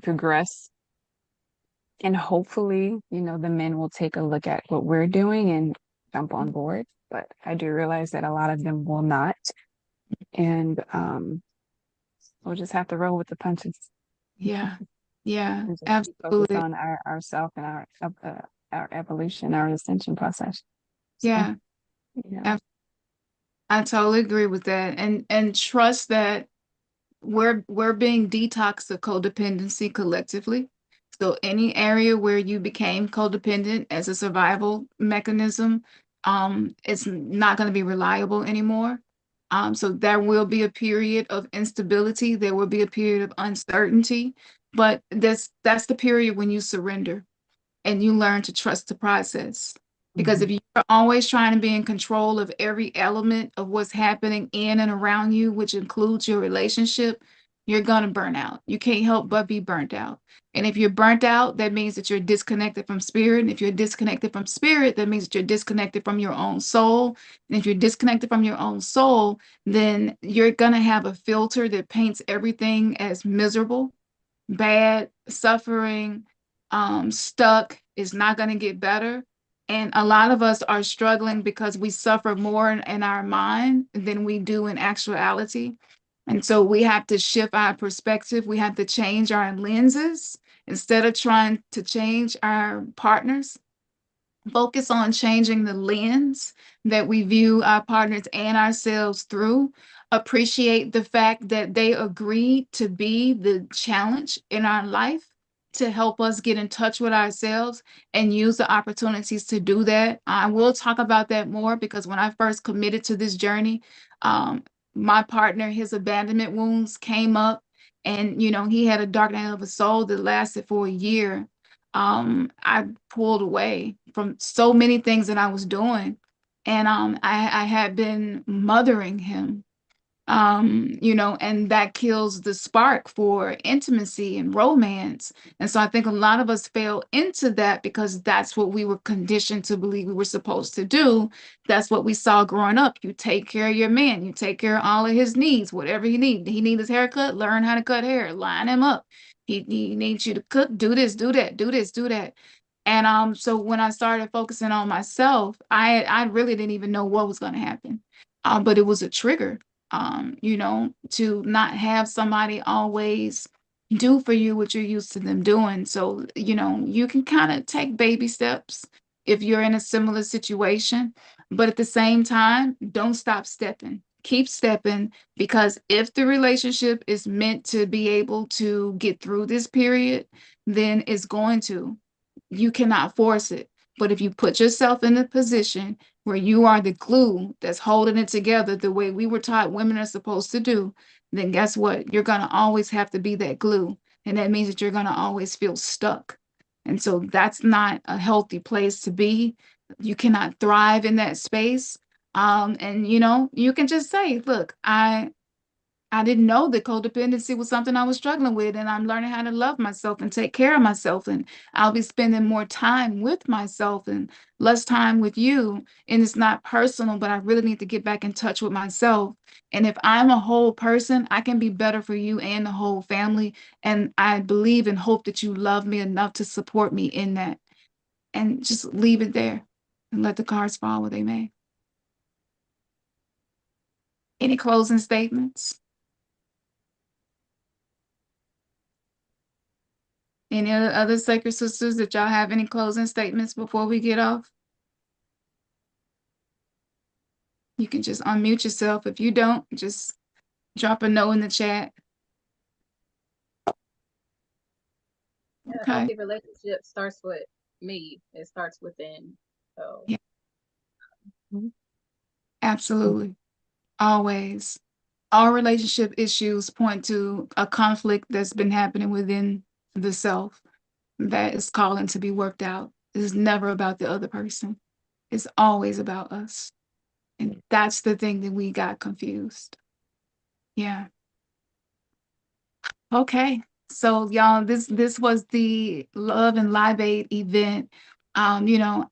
Speaker 2: progress. And hopefully, you know, the men will take a look at what we're doing and jump on board. But I do realize that a lot of them will not. And we'll just have to roll with the punches.
Speaker 1: Yeah. Yeah.
Speaker 2: And just keep focused
Speaker 1: Absolutely.
Speaker 2: on ourself and our evolution, our ascension process. So,
Speaker 1: Yeah.
Speaker 2: yeah.
Speaker 1: I totally agree with that. And trust that we're being detoxed of codependency collectively. So any area where you became codependent as a survival mechanism, it's not going to be reliable anymore. So there will be a period of instability. There will be a period of uncertainty, but that's the period when you surrender and you learn to trust the process. Because if you're always trying to be in control of every element of what's happening in and around you, which includes your relationship, you're going to burn out. You can't help but be burnt out. And if you're burnt out, that means that you're disconnected from spirit. And if you're disconnected from spirit, that means that you're disconnected from your own soul. And if you're disconnected from your own soul, then you're going to have a filter that paints everything as miserable, bad, suffering, stuck, is not going to get better. And a lot of us are struggling because we suffer more in our mind than we do in actuality. And so we have to shift our perspective. We have to change our lenses instead of trying to change our partners. Focus on changing the lens that we view our partners and ourselves through. Appreciate the fact that they agreed to be the challenge in our life to help us get in touch with ourselves and use the opportunities to do that. I will talk about that more because when I first committed to this journey, my partner, his abandonment wounds came up, and he had a dark night of a soul that lasted for a year. I pulled away from so many things that I was doing, and I had been mothering him, and that kills the spark for intimacy and romance. And so I think a lot of us fell into that because that's what we were conditioned to believe we were supposed to do. That's what we saw growing up. You take care of your man, you take care of all of his needs, whatever he needs. He needs his haircut, learn how to cut hair, line him up. He needs you to cook, do this, do that, do this, do that. And so when I started focusing on myself, I really didn't even know what was going to happen. But it was a trigger, to not have somebody always do for you what you're used to them doing. So, you can kind of take baby steps if you're in a similar situation, but at the same time, don't stop stepping. Keep stepping, because if the relationship is meant to be able to get through this period, then it's going to. You cannot force it. But if you put yourself in a position where you are the glue that's holding it together the way we were taught women are supposed to do, then guess what? You're going to always have to be that glue. And that means that you're going to always feel stuck. And so that's not a healthy place to be. You cannot thrive in that space. And you can just say, look, I didn't know that codependency was something I was struggling with, and I'm learning how to love myself and take care of myself. And I'll be spending more time with myself and less time with you. And it's not personal, but I really need to get back in touch with myself. And if I'm a whole person, I can be better for you and the whole family. And I believe and hope that you love me enough to support me in that. And just leave it there and let the cards fall where they may. Any closing statements? Any other sacred sisters that y'all have any closing statements before we get off? You can just unmute yourself. If you don't, just drop a no in the chat.
Speaker 3: Yeah,
Speaker 1: Okay.
Speaker 3: healthy relationship starts with me. It starts within. So
Speaker 1: Yeah. Absolutely. Always. All relationship issues point to a conflict that's been happening within the self that is calling to be worked out. It's never about the other person. It's always about us. And that's the thing that we got confused. Yeah. Okay. So y'all, this was the Love and Libate event. You know,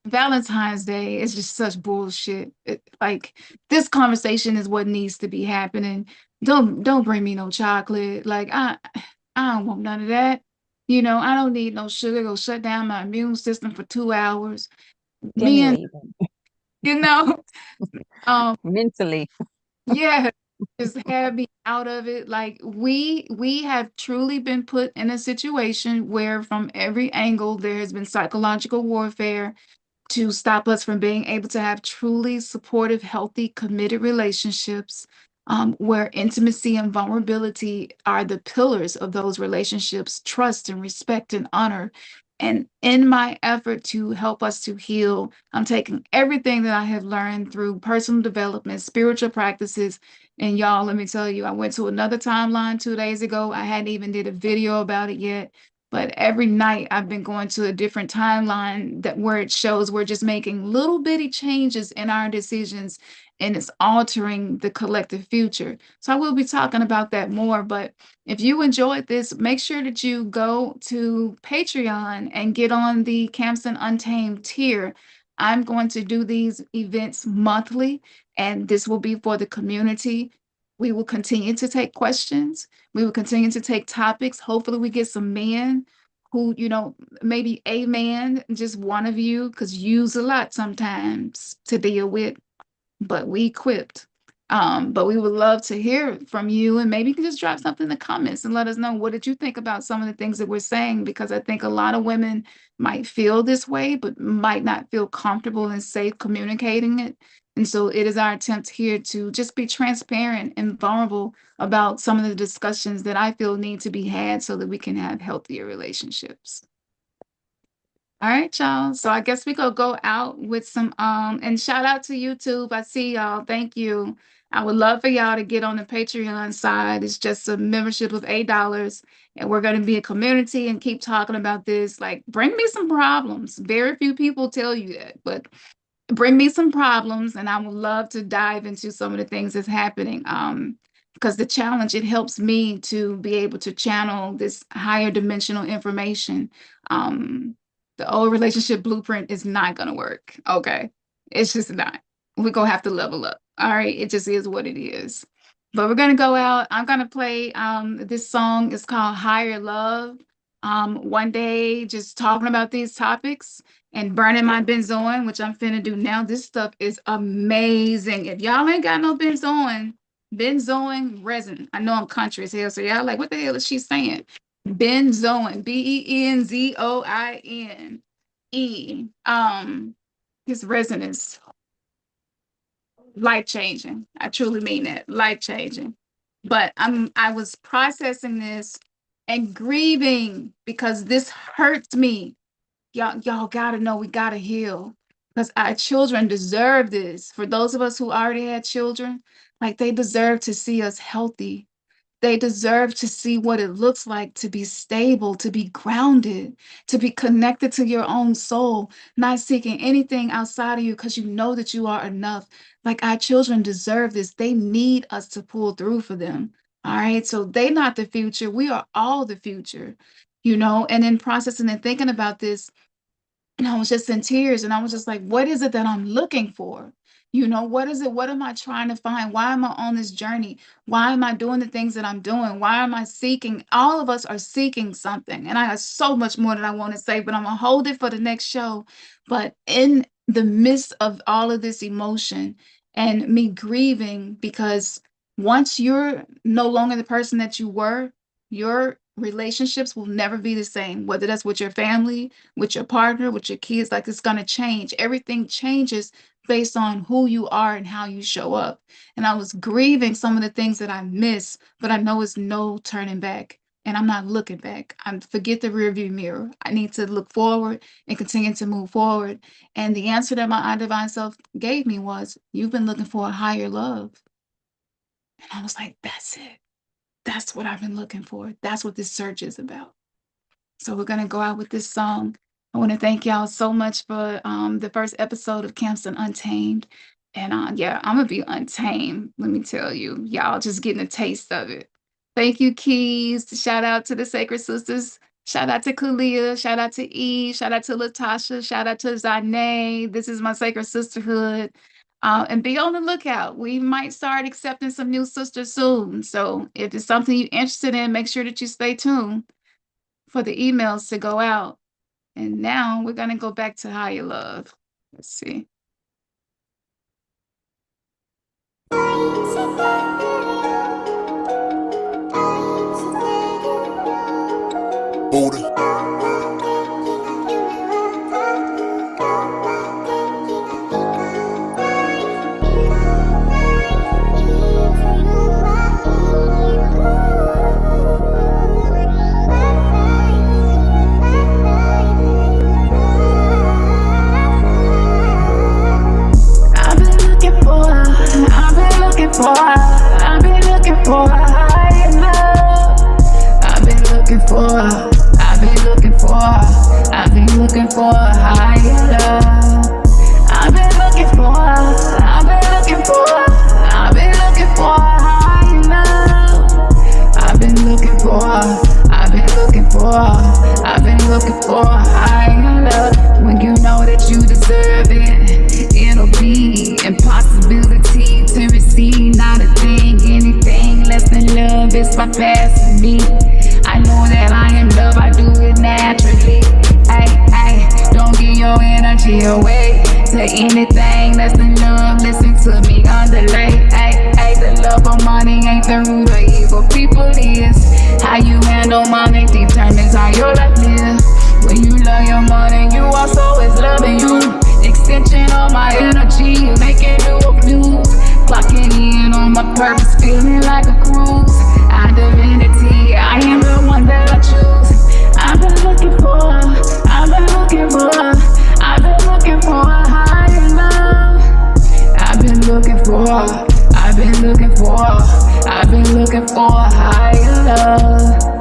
Speaker 1: Valentine's Day is just such bullshit. Like, this conversation is what needs to be happening. Don't bring me no chocolate. Like, I don't want none of that. I don't need no sugar. It'll shut down my immune system for 2 hours. Men,
Speaker 2: Stimulating
Speaker 1: you know, um,
Speaker 2: mentally.
Speaker 1: yeah, just have me out of it. Like, we have truly been put in a situation where from every angle there has been psychological warfare to stop us from being able to have truly supportive, healthy, committed relationships, where intimacy and vulnerability are the pillars of those relationships, trust and respect and honor. And in my effort to help us to heal, I'm taking everything that I have learned through personal development, spiritual practices. And y'all, let me tell you, I went to another timeline 2 days ago. I hadn't even did a video about it yet. But every night I've been going to a different timeline where it shows we're just making little bitty changes in our decisions, and it's altering the collective future. So I will be talking about that more. But if you enjoyed this, make sure that you go to Patreon and get on the Khamsin Untamed tier. I'm going to do these events monthly, and this will be for the community. We will continue to take questions. We will continue to take topics. Hopefully we get some men who, maybe a man, just one of you, because you use a lot sometimes to deal with, but we equipped. But we would love to hear from you, and maybe you can just drop something in the comments and let us know, what did you think about some of the things that we're saying? Because I think a lot of women might feel this way, but might not feel comfortable and safe communicating it. And so it is our attempt here to just be transparent and vulnerable about some of the discussions that I feel need to be had so that we can have healthier relationships. All right, y'all. So I guess we could go out with some and shout out to YouTube. I see y'all. Thank you. I would love for y'all to get on the Patreon side. It's just a membership of $8. And we're going to be a community and keep talking about this. Like, bring me some problems. Very few people tell you that, but bring me some problems, and I would love to dive into some of the things that's happening. Because the challenge, it helps me to be able to channel this higher dimensional information. The old relationship blueprint is not going to work. Okay. It's just not. We're going to have to level up. All right. It just is what it is. But we're going to go out. I'm going to play this song. It's called Higher Love. One day, just talking about these topics and burning my benzoin, which I'm finna do now. This stuff is amazing. If y'all ain't got no benzoin resin. I know I'm country as hell, so y'all like, what the hell is she saying? Benzoin, benzoine. This resin is life-changing. I truly mean that, life-changing. But I was processing this and grieving because this hurts me. Y'all gotta know, we gotta heal, because our children deserve this. For those of us who already had children, like, they deserve to see us healthy. They deserve to see what it looks like to be stable, to be grounded, to be connected to your own soul, not seeking anything outside of you because you know that you are enough. Like, our children deserve this. They need us to pull through for them. All right. So they're not the future. We are all the future, and in processing and thinking about this, and I was just in tears, and I was just like, what is it that I'm looking for? What is it? What am I trying to find? Why am I on this journey? Why am I doing the things that I'm doing? Why am I seeking? All of us are seeking something. And I have so much more that I want to say, but I'm going to hold it for the next show. But in the midst of all of this emotion and me grieving, because once you're no longer the person that you were, your relationships will never be the same, whether that's with your family, with your partner, with your kids. Like, it's going to change. Everything changes based on who you are and how you show up. And I was grieving some of the things that I miss, but I know it's no turning back. And I'm not looking back. Forget the rearview mirror. I need to look forward and continue to move forward. And the answer that my divine self gave me was, you've been looking for a higher love. And I was like, that's it. That's what I've been looking for. That's what this search is about. So we're going to go out with this song. I want to thank y'all so much for the first episode of Khamsin Untamed. And yeah, I'm going to be untamed, let me tell you. Y'all just getting a taste of it. Thank you, Keyz. Shout out to the Sacred Sisters. Shout out to Kalia. Shout out to Eve. Shout out to Latasha. Shout out to Zane. This is my Sacred Sisterhood. And be on the lookout. We might start accepting some new sisters soon. So if it's something you're interested in, make sure that you stay tuned for the emails to go out. And now we're going to go back to Higher Love. Let's see.
Speaker 5: Buddha.
Speaker 1: I've been looking for a higher love. I've been looking for a higher love. I've been looking for a higher love. I've been looking for a higher love. When you know that you deserve it, it'll be impossibility to receive not a thing. Anything less than love is my past for me. I know that I am love, I do it naturally. Ay, don't give your energy away to anything less than love. Listen to me on delay. Ay, the love of money ain't the root of evil. People is how you handle money determines how your life lives. When you love your money, you also is loving you. Extension of my energy, making new feeling like a cruise. Our divinity, I am the one that I choose. I've been looking for a higher love. I've been looking for a higher love.